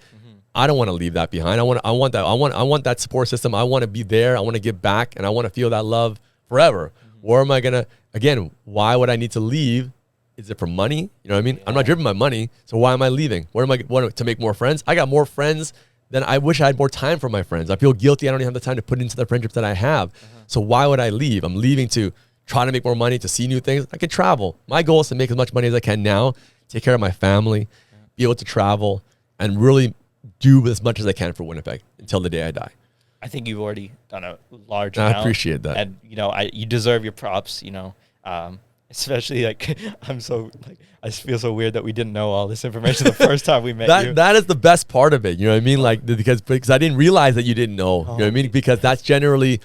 I don't want to leave that behind. I want that support system. I want to be there. I want to give back, and I want to feel that love forever. Where am I gonna? Again, why would I need to leave? Is it for money? You know what I mean? I'm not driven by money, so why am I leaving? Where am I? To make more friends? I got more friends then I wish I had more time for my friends. I feel guilty. I don't even have the time to put into the friendships that I have. So why would I leave? I'm leaving to try to make more money, to see new things. I can travel. My goal is to make as much money as I can now, take care of my family, be able to travel, and really do as much as I can for Winnipeg until the day I die. I think you've already done a large I amount. appreciate that. And, you deserve your props, especially like, I feel so weird that we didn't know all this information the first time we met you. That is the best part of it. You know what I mean? Like, because I didn't realize that you didn't know. You know what I mean? Because that's generally,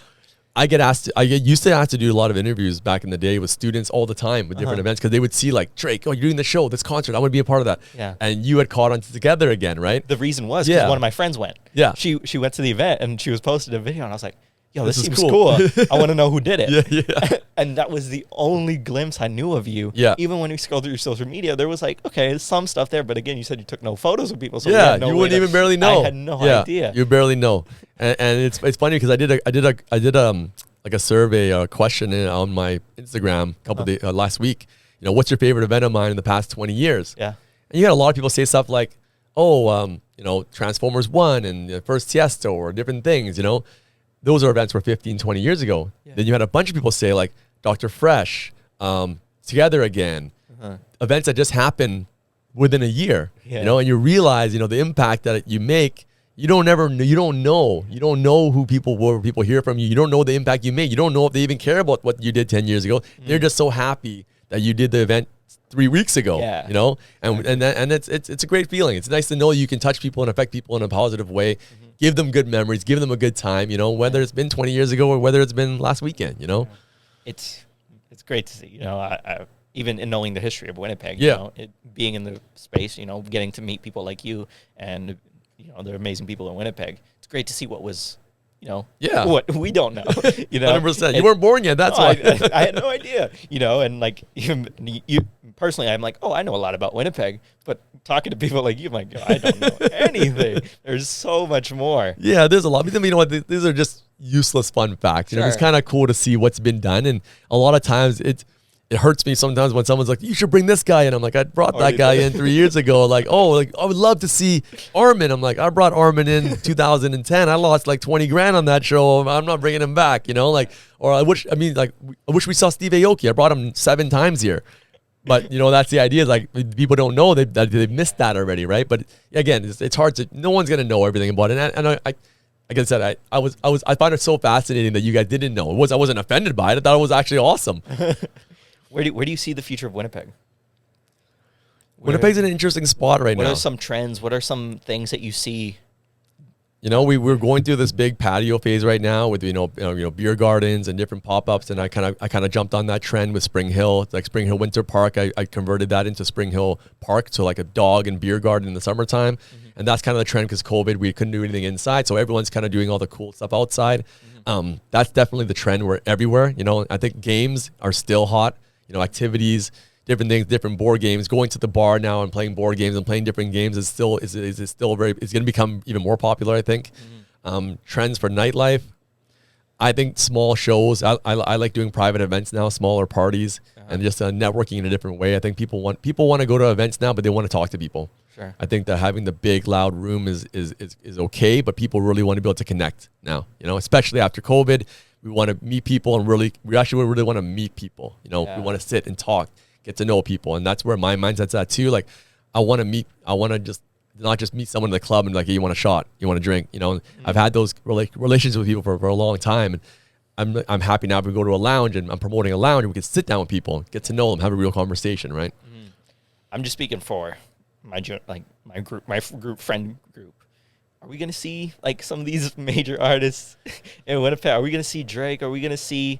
I used to have to do a lot of interviews back in the day with students all the time with different events, because they would see like, Drake, oh, you're doing the show, this concert, I want to be a part of that. Yeah. And you had caught on together again, right? The reason was because one of my friends went. Yeah. She went to the event and she was posted a video and I was like, yo, this seems cool. cool. I want to know who did it. Yeah. And that was the only glimpse I knew of you. Yeah. Even when we scrolled through your social media, there was like, okay, there's some stuff there. But again, you said you took no photos of people. So You wouldn't even barely know. I had no idea. You barely know. And it's funny because I did like a survey, a question on my Instagram a couple days last week. What's your favorite event of mine in the past 20 years? Yeah. And you had a lot of people say stuff like, Transformers 1 and first Tiësto or different things, Those are events were 15, 20 years ago. Yeah. Then you had a bunch of people say like Dr. Fresh, Together Again, events that just happen within a year, and you realize, the impact that you make. You don't know who people were, people hear from you. You don't know the impact you made. You don't know if they even care about what you did 10 years ago. They're just so happy that you did the event 3 weeks ago, and it's a great feeling. It's nice to know you can touch people and affect people in a positive way, give them good memories, give them a good time, whether it's been 20 years ago or whether it's been last weekend, It's great to see, I even in knowing the history of Winnipeg, being in the space, getting to meet people like you and, they're amazing people in Winnipeg. It's great to see what was, what we don't know, 100%. You weren't born yet. That's why I had no idea, and like you personally, I'm like, oh, I know a lot about Winnipeg, but talking to people like you, I'm like, I don't know anything. There's so much more. Yeah, there's a lot. You know what? These are just useless fun facts. It's kind of cool to see what's been done, and a lot of times it hurts me sometimes when someone's like, you should bring this guy in. I'm like, I brought that guy in 3 years ago. Like, I would love to see Armin. I'm like, I brought Armin in 2010. I lost like 20 grand on that show. I'm not bringing him back, or I wish we saw Steve Aoki. I brought him 7 times here. But, that's the idea. Is like, people don't know they've missed that already, right? But again, it's hard to, no one's going to know everything about it. And I like I said, I find it so fascinating that you guys didn't know. I wasn't offended by it. I thought it was actually awesome. Where do you see the future of Winnipeg? Winnipeg's in an interesting spot right now. What are some trends? What are some things that you see? We're going through this big patio phase right now with beer gardens and different pop-ups, and I kind of jumped on that trend with Spring Hill. It's like Spring Hill Winter Park. I converted that into Spring Hill Park, so like a dog and beer garden in the summertime, and that's kind of the trend because COVID, we couldn't do anything inside, so everyone's kind of doing all the cool stuff outside. That's definitely the trend. We're everywhere. I think games are still hot. Activities, different things, different board games. Going to the bar now and playing board games and playing different games is still it's going to become even more popular, I think. Trends for nightlife. I think small shows. I like doing private events now, smaller parties, and just networking in a different way. I think people want to go to events now, but they want to talk to people. Sure. I think that having the big loud room is okay, but people really want to be able to connect now. Especially after COVID. We want to meet people and really want to meet people. We want to sit and talk, get to know people. And that's where my mindset's at too. Like, I want to just not just meet someone in the club and like, hey, you want a shot, you want a drink, I've had those relations with people for a long time. And I'm happy now if we go to a lounge and I'm promoting a lounge and we can sit down with people, get to know them, have a real conversation, right? I'm just speaking for my friend group. Are we going to see like some of these major artists in Winnipeg? Are we going to see Drake? Are we going to see,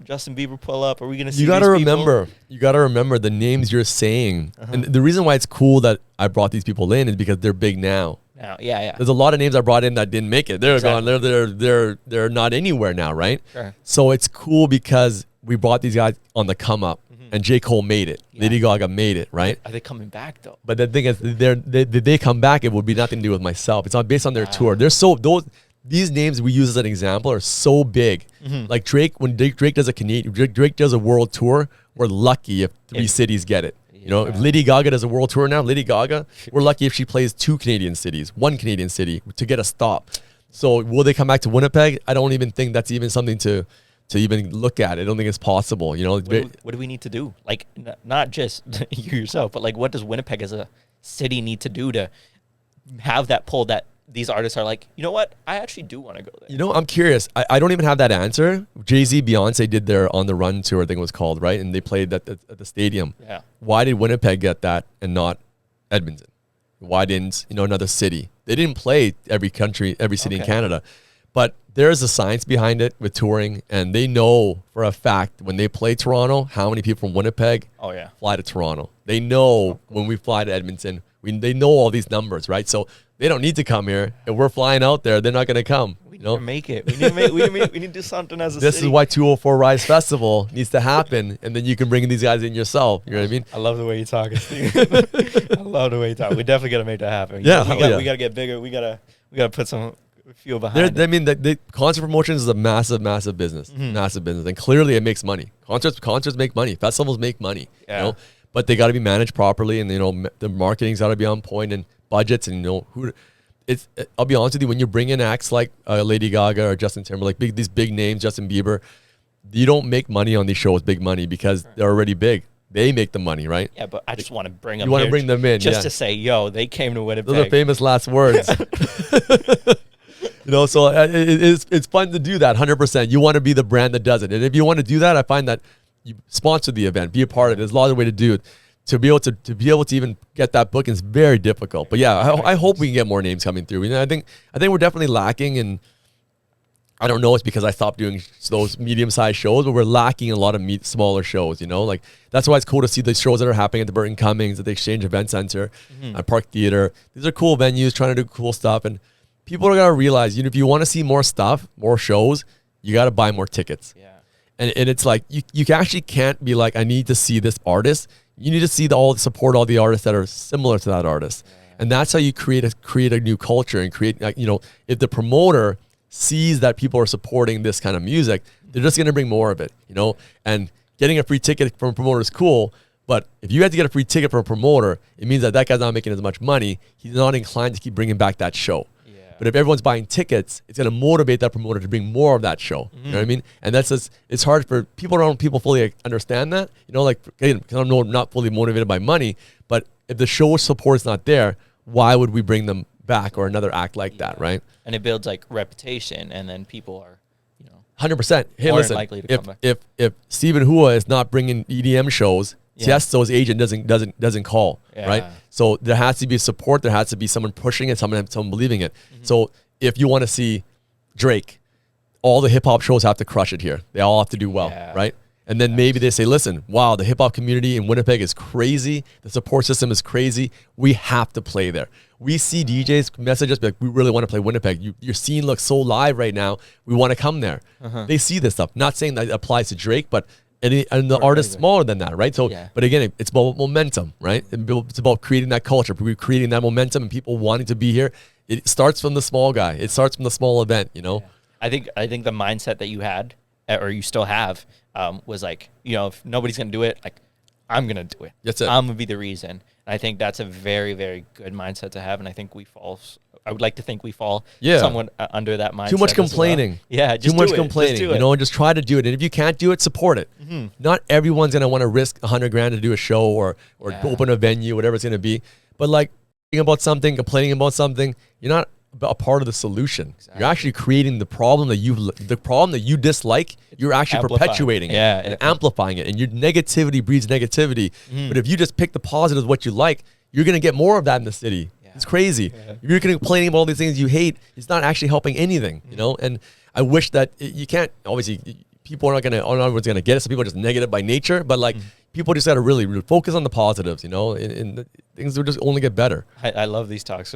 Justin Bieber pull up? Are we going to see You got to remember the names you're saying. And the reason why it's cool that I brought these people in is because they're big now. Yeah. There's a lot of names I brought in that didn't make it. They're gone. They're not anywhere now, right? Sure. So it's cool because we brought these guys on the come up. And J. Cole made it. Yeah. Lady Gaga made it, right? Are they coming back though? But the thing is, they come back, it would be nothing to do with myself. It's not based on their tour. These names we use as an example are so big. Like Drake, when Drake does a Drake does a world tour, we're lucky if 3 cities get it. You know, if Lady Gaga does a world tour now, Lady Gaga, we're lucky if she plays 2 Canadian cities, 1 Canadian city to get a stop. So will they come back to Winnipeg? I don't even think that's even something to even look at. I don't think it's possible. You know, What do we need to do? Like, not just you yourself, but like, what does Winnipeg as a city need to do to have that pull that these artists are like, you know what? I actually do want to go there. You know, I'm curious. I don't even have that answer. Jay-Z, Beyonce did their On the Run tour, I think it was called, right? And they played at the stadium. Yeah. Why did Winnipeg get that and not Edmonton? Why didn't, another city? They didn't play every city in Canada. But there's a science behind it with touring, and they know for a fact when they play Toronto, how many people from Winnipeg fly to Toronto. They know when we fly to Edmonton, they know all these numbers, right? So they don't need to come here. If we're flying out there, they're not going to come. We need to make it. We need to do something as a This city. is why 204 Rise Festival needs to happen, and then you can bring these guys in yourself. You know what I mean? I love the way you're talking, Steve. I love the way you talk. We definitely got to make that happen. Yeah, we got to get bigger. We got to put some fuel behind it. I mean, the concert promotions is a massive business, massive business, and clearly it makes money. Concerts make money. Festivals make money. Yeah. You know, but they got to be managed properly, and the marketing's got to be on point, and budgets, and I'll be honest with you, when you bring in acts like Lady Gaga or Justin Timberlake, these big names, Justin Bieber, you don't make money on these shows, big money, because they're already big. They make the money, right? Yeah, but I just want to bring them. You want to bring them in, just to say, yo, they came to Winnipeg. Those are famous last words. So it's fun to do that. 100%. You want to be the brand that does it, and if you want to do that, I find that you sponsor the event, be a part of it. There's a lot of ways to do it. To be able to even get that booking is very difficult. But yeah, I hope we can get more names coming through. I think we're definitely lacking, and I don't know, it's because I stopped doing those medium-sized shows, but we're lacking a lot of smaller shows. Like that's why it's cool to see the shows that are happening at the Burton Cummings, at the Exchange Event Center, at Park Theater. These are cool venues trying to do cool stuff, and people are gonna realize, if you want to see more stuff, more shows, you got to buy more tickets. Yeah, and it's like you actually can't be like, I need to see this artist. You need to see support all the artists that are similar to that artist. Yeah. And that's how you create a new culture and create, if the promoter sees that people are supporting this kind of music, they're just going to bring more of it, and getting a free ticket from a promoter is cool. But if you had to get a free ticket from a promoter, it means that guy's not making as much money. He's not inclined to keep bringing back that show. But if everyone's buying tickets, it's going to motivate that promoter to bring more of that show. You know what I mean? And that's just, it's hard for people fully understand that. Because I'm not fully motivated by money. But if the show support is not there, why would we bring them back or another act like that, right? And it builds like reputation, and then people are, 100%. Hey, more listen, likely to come back. if Stephen Hua is not bringing EDM shows, Tiësto's agent doesn't call, right? So there has to be support. There has to be someone pushing it, someone believing it. So if you want to see Drake, all the hip hop shows have to crush it here. They all have to do well, right? And then maybe they say, listen, wow, the hip hop community in Winnipeg is crazy. The support system is crazy. We have to play there. We see DJs message us like, we really want to play Winnipeg. Your scene looks so live right now. We want to come there. They see this stuff. Not saying that it applies to Drake, but and the artist smaller than that, right? So, but again, it's about momentum, right? It's about creating that culture, creating that momentum, and people wanting to be here. It starts from the small guy. It starts from the small event, I think the mindset that you had, or you still have, was like, if nobody's gonna do it, like, I'm gonna do it. That's it. I'm gonna be the reason. And I think that's a very, very good mindset to have, and I think I would like to think we fall somewhat under that mindset. Too much complaining. Well. Yeah, just too much do it. complaining. Just do it. And just try to do it. And if you can't do it, support it. Not everyone's gonna want to risk $100,000 to do a show or open a venue, whatever it's gonna be. But like thinking about something, complaining about something, you're not a part of the solution. Exactly. You're actually creating the problem that you dislike. You're actually perpetuating it and amplifying it. And your negativity breeds negativity. But if you just pick the positives, what you like, you're gonna get more of that in the city. It's crazy. If you're complaining about all these things you hate, it's not actually helping anything, And I wish that you can't. Obviously, people are not everyone's gonna get it. So people are just negative by nature. But like people just gotta really, really focus on the positives, and things will just only get better. I love these talks.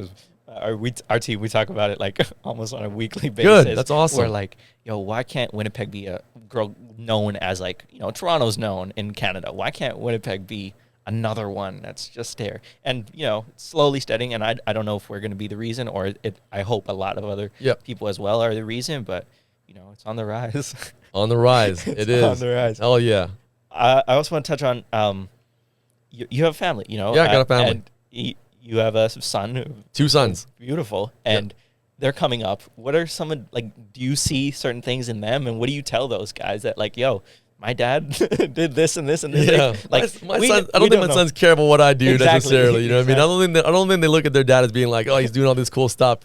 Our team, we talk about it like almost on a weekly basis. Good, that's awesome. We're like, why can't Winnipeg be a girl known as like, Toronto's known in Canada? Why can't Winnipeg be another one that's just there? And slowly steadying, and I don't know if we're going to be the reason, or I hope a lot of other people as well are the reason, but it's on the rise. On the rise. It is on the rise. Oh yeah. I also want to touch on you have a family, you know. Yeah, I got a family. And you have a son. 2 sons. Beautiful. And they're coming up. What are some of, like, do you see certain things in them? And what do you tell those guys that, like, yo, my dad did this and this and this? Yeah. Like, my son, I don't think my sons care about what I do necessarily. You know what I mean? I don't think they look at their dad as being like, oh, he's doing all this cool stuff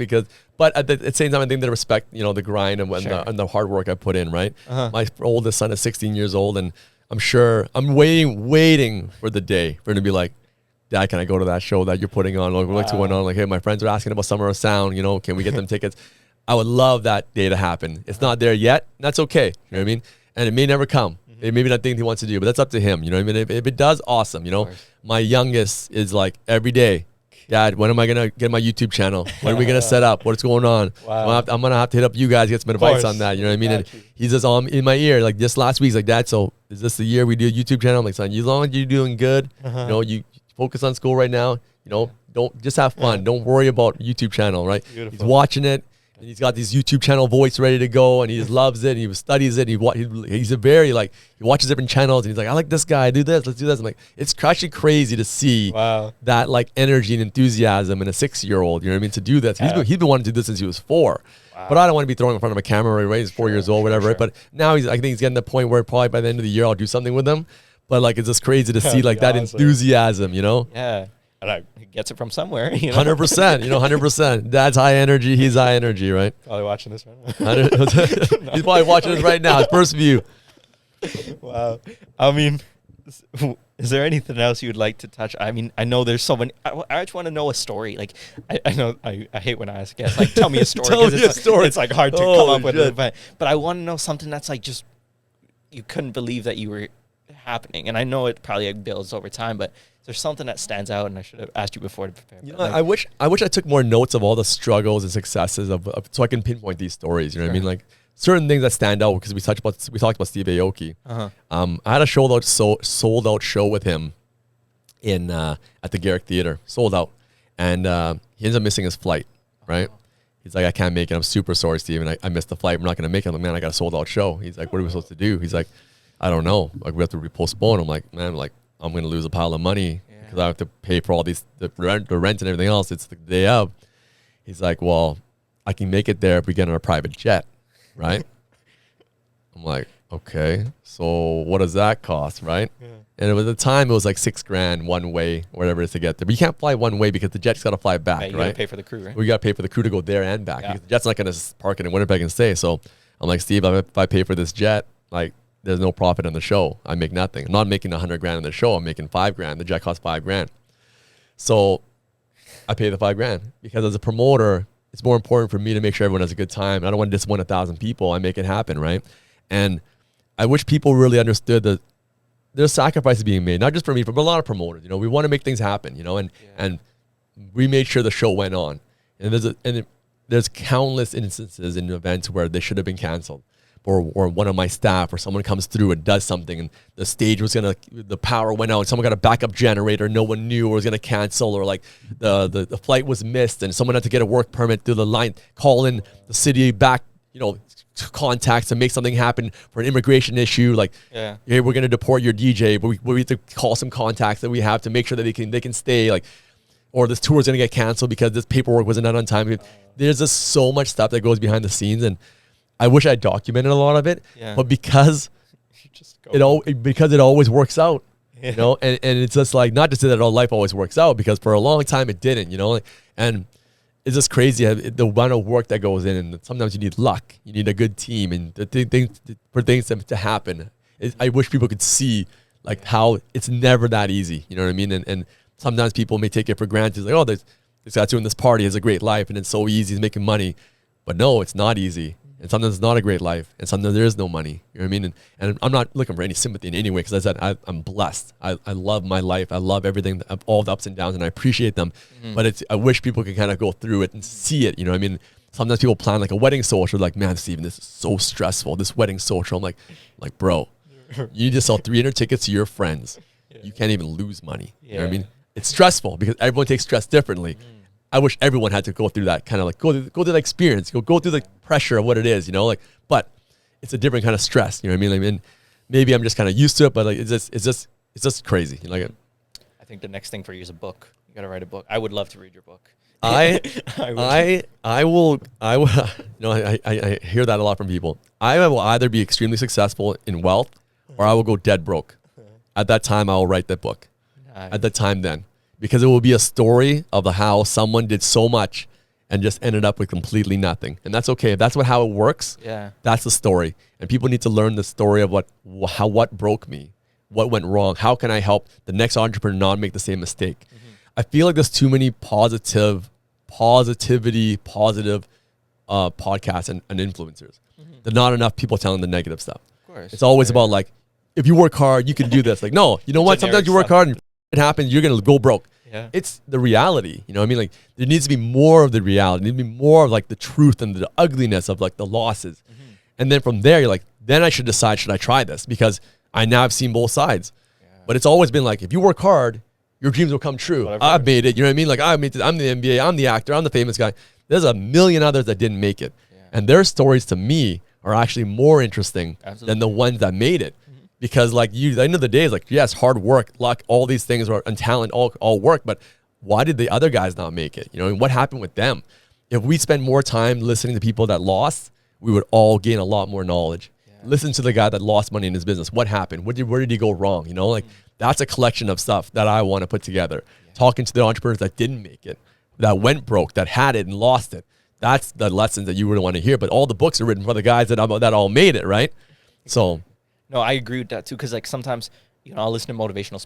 but at the same time, I think they respect, you know, the grind and, and the hard work I put in, right? My oldest son is 16 years old, and I'm sure I'm waiting for the day for him to be like, Dad, can I go to that show that you're putting on? Like, what's going on? Like, hey, my friends are asking about Summer of Sound, you know, can we get them tickets? I would love that day to happen. It's not there yet. That's okay. You know what I mean? And it may never come. It may be not the thing he wants to do, but that's up to him. You know what I mean? If it does, awesome. You know, my youngest is like every day, Dad, when am I going to get my YouTube channel? When are we going to set up? What's going on? Wow. I'm going to have to hit up you guys, get some advice on that. You know what I mean? And he's just in my ear. Like just last week, he's like, Dad, so is this the year we do a YouTube channel? I'm like, son, as long as you're doing good, you know, you focus on school right now, you know, don't just have fun. Don't worry about YouTube channel, right? Beautiful. He's watching it. And he's got this YouTube channel voice ready to go, and he just loves it. And he studies it. He's a very he watches different channels, and he's like, I like this guy. Do this. Let's do this. I'm like, it's actually crazy to see that like energy and enthusiasm in a 6-year-old. You know what I mean? To do this, he's been wanting to do this since he was 4. Wow. But I don't want to be throwing in front of a camera. Right? He's 4 years old, whatever. Right? But now I think he's getting to the point where probably by the end of the year I'll do something with him. But like it's just crazy to see like that enthusiasm. You know? Yeah. He gets it from somewhere. You know? 100%. You know, 100%. Dad's high energy. He's high energy, right? Probably watching this right now. He's probably watching this right now. His first view. Wow. I mean, is there anything else you would like to touch? I mean, I know there's so many. I just want to know a story. Like, I know I hate when I ask guests, like, tell me a story. Tell me a story. It's like hard to come up with it. But I want to know something that's like just you couldn't believe that you were happening. And I know it probably builds over time, but there's something that stands out, and I should have asked you before to prepare. You know, I wish I took more notes of all the struggles and successes of so I can pinpoint these stories. You know what I mean? Like certain things that stand out because we talked about Steve Aoki. I had a sold out show with him in at the Garrick Theater, sold out, and he ends up missing his flight. Right? He's like, I can't make it. I'm super sorry, Steven. I missed the flight. I'm not gonna make it. I'm like, man, I got a sold out show. He's like, what are we supposed to do? He's like, I don't know. Like we have to postpone. I'm like, man, like. I'm going to lose a pile of money because I have to pay for all the rent and everything else. It's the day of. He's like, well, I can make it there if we get on a private jet, right? I'm like, okay, so what does that cost, right? Yeah. And at the time, it was like $6,000 one way, or whatever it is to get there. But you can't fly one way because the jet's got to fly back, right? You got to pay for the crew, right? We got to pay for the crew to go there and back. Because the jet's not going to park it in Winnipeg and stay. So I'm like, Steve, if I pay for this jet, like, there's no profit on the show. I make nothing. I'm not making $100,000 on the show. I'm making $5,000. The jet costs $5,000. So I pay the $5,000 because as a promoter, it's more important for me to make sure everyone has a good time. I don't want to disappoint 1,000 people. I make it happen, right? And I wish people really understood that there's sacrifices being made, not just for me, but a lot of promoters. You know, we want to make things happen. You know, and we made sure the show went on. And there's countless instances in events where they should have been canceled. Or one of my staff or someone comes through and does something and the stage was the power went out and someone got a backup generator no one knew or was going to cancel, or like the flight was missed and someone had to get a work permit through the line, call in the city back, you know, contacts to make something happen for an immigration issue. Like, hey, we're going to deport your DJ, but we have to call some contacts that we have to make sure that they can stay. Like, or this tour is going to get canceled because this paperwork wasn't done on time. There's just so much stuff that goes behind the scenes, and I wish I documented a lot of it, but because it always works out, you know, and it's just like, not to say that all life always works out, because for a long time it didn't, you know, and it's just crazy the amount of work that goes in, and sometimes you need luck, you need a good team, and for things to happen. I wish people could see like how it's never that easy, you know what I mean? And sometimes people may take it for granted, like, oh, this guy's doing this party, has a great life, and it's so easy, he's making money, but no, it's not easy. And sometimes it's not a great life, and sometimes there is no money. You know what I mean? And I'm not looking for any sympathy in any way, because I said I'm blessed. I love my life. I love everything, all the ups and downs, and I appreciate them. But I wish people could kind of go through it and see it. You know what I mean? Sometimes people plan like a wedding social, like, man, Steven, this is so stressful, this wedding social. I'm like, bro, you just sell 300 tickets to your friends. You can't even lose money. You know what I mean? It's stressful because everyone takes stress differently. I wish everyone had to go through that kind of like go through the experience, go through the pressure of what it is, you know, like, but it's a different kind of stress, you know what I mean? Maybe I'm just kind of used to it, but like, it's just crazy. You know, like, I think the next thing for you is a book. You got to write a book. I would love to read your book. I will, no, I hear that a lot from people. I will either be extremely successful in wealth or I will go dead broke. At that time, I will write that book. Nice. At the time then, because it will be a story of how someone did so much and just ended up with completely nothing. And that's okay. If that's how it works, Yeah. that's the story. And people need to learn the story of what broke me, what went wrong. How can I help the next entrepreneur not make the same mistake? Mm-hmm. I feel like there's too many positive podcasts and influencers. Mm-hmm. There's not enough people telling the negative stuff. Of course. It's always about like, if you work hard, you can do this. Like, no, you know what? Sometimes you work hard and it happens, you're going to go broke. Yeah. It's the reality. You know what I mean? Like, there needs to be more of the reality. There needs to be more of like the truth and the ugliness of like the losses. Mm-hmm. And then from there, you're like, then I should decide, should I try this? Because I now have seen both sides. Yeah. But it's always been like, if you work hard, your dreams will come true. I've made it. You know what I mean? Like, I made it. I'm the NBA. I'm the actor. I'm the famous guy. There's a million others that didn't make it. Yeah. And their stories to me are actually more interesting than the ones that made it. Mm-hmm. Because like you, at the end of the day, it's like, yes, hard work, luck, all these things are, and talent all work. But why did the other guys not make it? You know, and what happened with them? If we spend more time listening to people that lost, we would all gain a lot more knowledge. Yeah. Listen to the guy that lost money in his business. What happened? Where did he go wrong? You know, like that's a collection of stuff that I want to put together. Yeah. Talking to the entrepreneurs that didn't make it, that went broke, that had it and lost it. That's the lessons that you really want to hear. But all the books are written for the guys that all made it, right? So, no, I agree with that too. Because like sometimes, you know, I'll listen to motivational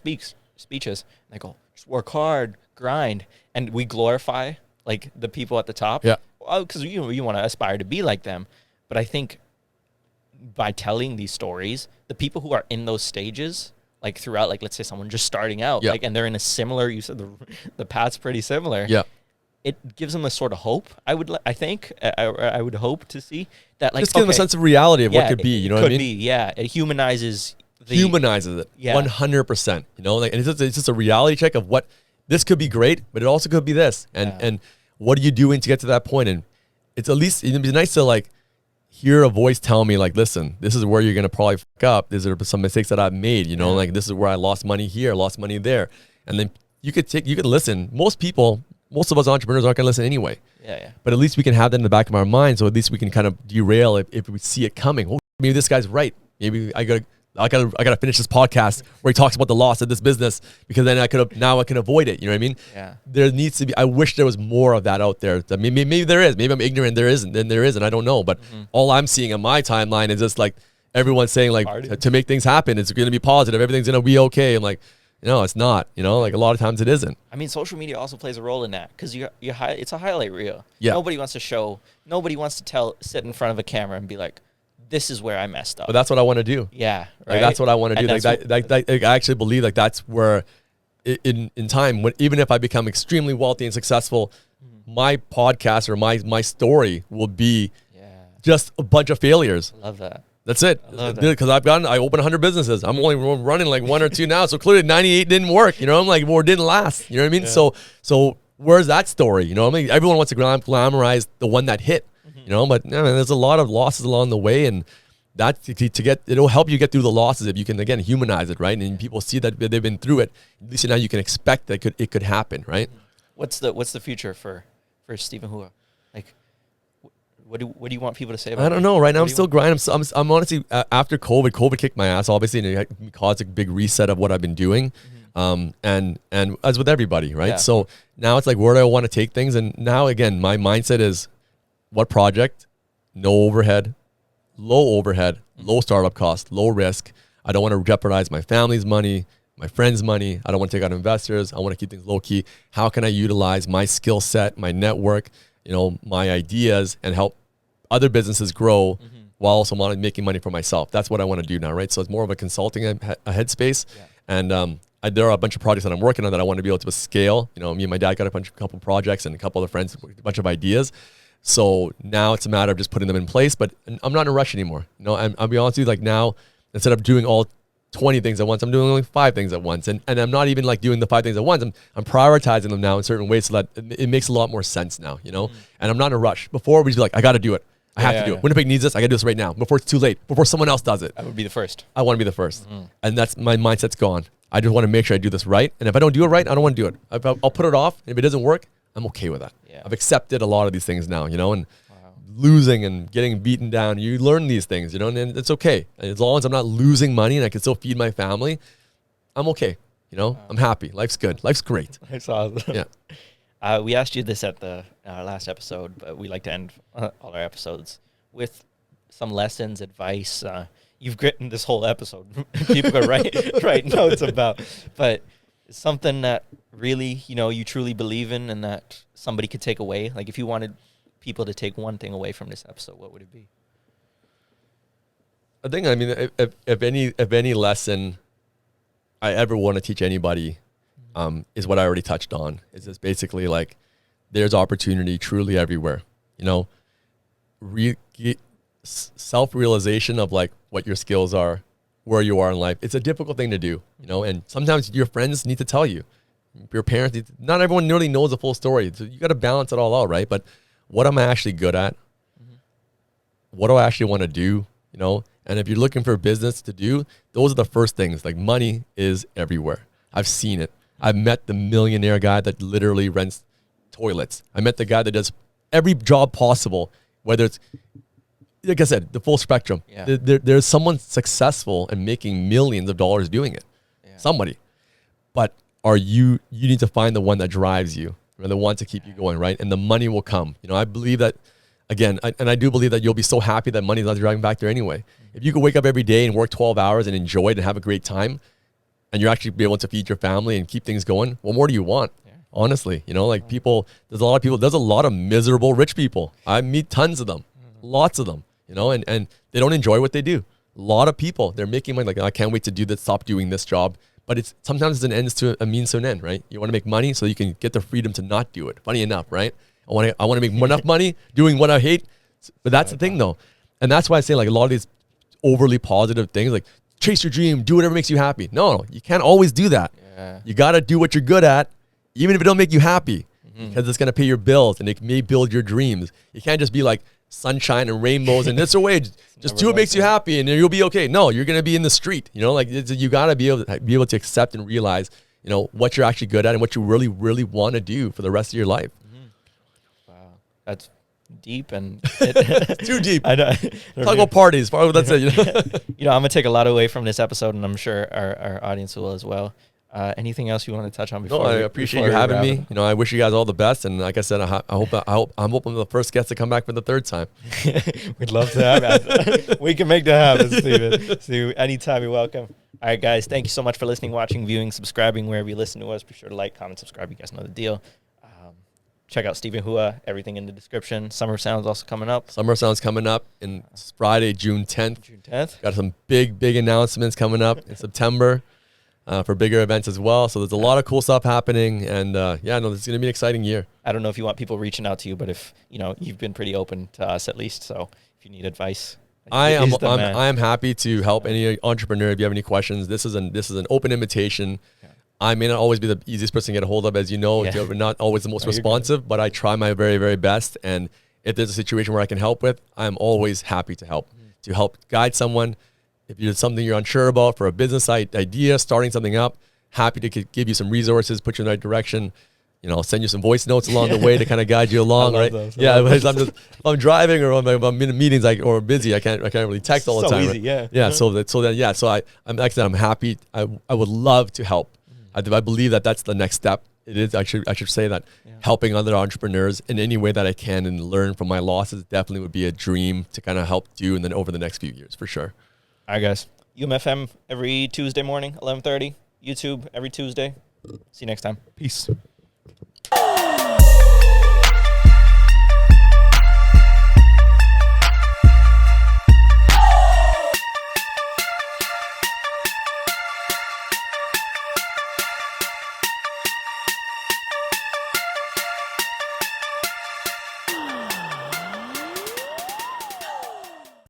speeches, and I go, just work hard, grind, and we glorify like the people at the top. Yeah. Well, because you want to aspire to be like them. But I think by telling these stories, the people who are in those stages, like throughout, like let's say someone just starting out, like, and they're in a similar, you said the path's pretty similar. Yeah. It gives them a sort of hope. I would hope to see that, like, just give them a sense of reality of what could be. You know what I mean? Could be, yeah. It humanizes it. 100%. You know, like, and it's just a reality check of what this could be great, but it also could be this. And what are you doing to get to that point? And it's at least it'd be nice to like hear a voice tell me like, listen, this is where you're gonna probably fuck up. These are some mistakes that I've made. You know, like this is where I lost money here, lost money there, and then you could listen. Most of us entrepreneurs aren't going to listen anyway. Yeah. But at least we can have that in the back of our mind. So at least we can kind of derail if we see it coming. Oh, maybe this guy's right. Maybe I gotta finish this podcast where he talks about the loss of this business, because then I can avoid it. You know what I mean? Yeah. There needs to be, I wish there was more of that out there. Maybe there is. Maybe I'm ignorant. There isn't. Then there isn't. I don't know. But all I'm seeing on my timeline is just like everyone saying like to make things happen, it's going to be positive. Everything's going to be okay. I'm like, no, it's not. You know, like a lot of times it isn't. I mean, social media also plays a role in that, because it's a highlight reel. Yeah. Nobody wants to sit in front of a camera and be like, this is where I messed up. But that's what I want to do. Yeah. Right? Like, that's what I want to do. I actually believe like that's where in time, even if I become extremely wealthy and successful, my podcast or my story will be just a bunch of failures. I love that. That's it. Because I opened 100 businesses. I'm only running like 1 or 2 now. So clearly 98 didn't work. You know, I'm like, or didn't last. You know what I mean? Yeah. So where's that story? You know, I mean, everyone wants to glamorize the one that hit. You know, but I mean, there's a lot of losses along the way, and that it'll help you get through the losses if you can again humanize it, right? And people see that they've been through it. At least now you can expect that it could happen, right? What's the future for Stephen Hua? Like, what do you want people to say about it? I don't know. Right now, I'm still grinding. I'm honestly, after COVID kicked my ass, obviously, and it caused a big reset of what I've been doing. And as with everybody, right? Yeah. So now it's like, where do I want to take things? And now, again, my mindset is, what project? No overhead, low startup cost, low risk. I don't want to jeopardize my family's money, my friends' money. I don't want to take out investors. I want to keep things low key. How can I utilize my skill set, my network, you know, my ideas, and help other businesses grow while also making money for myself? That's what I want to do now, right? So it's more of a consulting a headspace. Yeah. And there are a bunch of projects that I'm working on that I want to be able to scale. You know, me and my dad got a couple projects, and a couple other friends, a bunch of ideas. So now it's a matter of just putting them in place, but I'm not in a rush anymore. You know, I'll be honest with you, like now, instead of doing all 20 things at once, I'm doing only 5 things at once. And I'm not even like doing the 5 things at once. I'm prioritizing them now in certain ways so that it makes a lot more sense now, you know? And I'm not in a rush. Before we'd be like, I got to do it. I have to do it. Winnipeg needs this. I got to do this right now before it's too late, before someone else does it. I would be the first. I want to be the first. And that's my mindset's gone. I just want to make sure I do this right. And if I don't do it right, I don't want to do it. I'll put it off. And if it doesn't work, I'm okay with that. Yeah. I've accepted a lot of these things now, and Wow. losing and getting beaten down. You learn these things, and it's okay. As long as I'm not losing money and I can still feed my family, I'm okay. I'm happy. Life's good. Life's great. That's awesome. Yeah. We asked you this at the last episode, but we like to end all our episodes with some lessons, advice. You've written this whole episode. People are write notes about, but something that really, you truly believe in and that somebody could take away. Like if you wanted people to take one thing away from this episode, what would it be? I think, if any lesson I ever want to teach anybody is what I already touched on. Is just basically like there's opportunity truly everywhere. Self-realization of like what your skills are, where you are in life. It's a difficult thing to do, and sometimes your friends need to tell you. Your parents, not everyone really knows the full story. So you got to balance it all out, right? But what am I actually good at? What do I actually want to do? And if you're looking for a business to do, those are the first things. Like money is everywhere. I've seen it. I've met the millionaire guy that literally rents toilets. I met the guy that does every job possible, whether it's, like I said, the full spectrum. Yeah. There's someone successful and making millions of dollars doing it. Yeah. Somebody. But you need to find the one that drives you, or the one to keep you going, right? And the money will come. I believe that, again, I do believe that you'll be so happy that money's not the driving factor anyway. If you could wake up every day and work 12 hours and enjoy it and have a great time, and you're actually be able to feed your family and keep things going, what more do you want? Yeah. Honestly, people, there's a lot of miserable rich people. I meet tons of them, lots of them, and they don't enjoy what they do. A lot of people, they're making money, like, I can't wait to do this, stop doing this job. But sometimes it's an end to a means to an end, right? You want to make money so you can get the freedom to not do it. Funny enough, right? I want to make enough money doing what I hate. But that's the thing, though. And that's why I say, like, a lot of these overly positive things, like chase your dream, do whatever makes you happy. No, you can't always do that. Yeah. You got to do what you're good at, even if it don't make you happy, because it's going to pay your bills and it may build your dreams. You can't just be like sunshine and rainbows and this way. Just do what makes you happy and you'll be okay. No, you're going to be in the street. You got to be able to accept and realize, what you're actually good at and what you really, really want to do for the rest of your life. Wow. That's deep and too deep. I know. Talk about parties. That's it. I'm gonna take a lot away from this episode, and I'm sure our audience will as well. Anything else you want to touch on before? No, I appreciate you having me. I wish you guys all the best, and like I said, I'm hoping the first guest to come back for the third time. We'd love to have that. We can make that happen, Stephen. So anytime you're welcome. All right, guys. Thank you so much for listening, watching, viewing, subscribing wherever you listen to us. Be sure to like, comment, subscribe. You guys know the deal. Check out Stephen Hua, everything in the description. Summer Sound's also coming up. Summer Sound's coming up in Friday, June 10th. June 10th. Got some big announcements coming up in September for bigger events as well. So there's a lot of cool stuff happening. And it's going to be an exciting year. I don't know if you want people reaching out to you, but if, you've been pretty open to us at least. So if you need advice, I am happy to help any entrepreneur. If you have any questions, this is an open invitation. Yeah. I may not always be the easiest person to get a hold of, as you know. Yeah. Not always the most responsive, but I try my very, very best. And if there's a situation where I can help with, I'm always happy to help guide someone. If there's something you're unsure about for a business idea, starting something up, happy to give you some resources, put you in the right direction. Send you some voice notes along the way to kind of guide you along, right? If I'm driving or I'm in meetings or busy, I can't really text all the time. Easy, right? Yeah. So I'm like I said, I'm happy. I would love to help. I believe that that's the next step. It is. I should say that helping other entrepreneurs in any way that I can and learn from my losses definitely would be a dream to kind of help do, and then over the next few years for sure. All right, guys. UMFM every Tuesday morning, 11:30. YouTube every Tuesday. See you next time. Peace.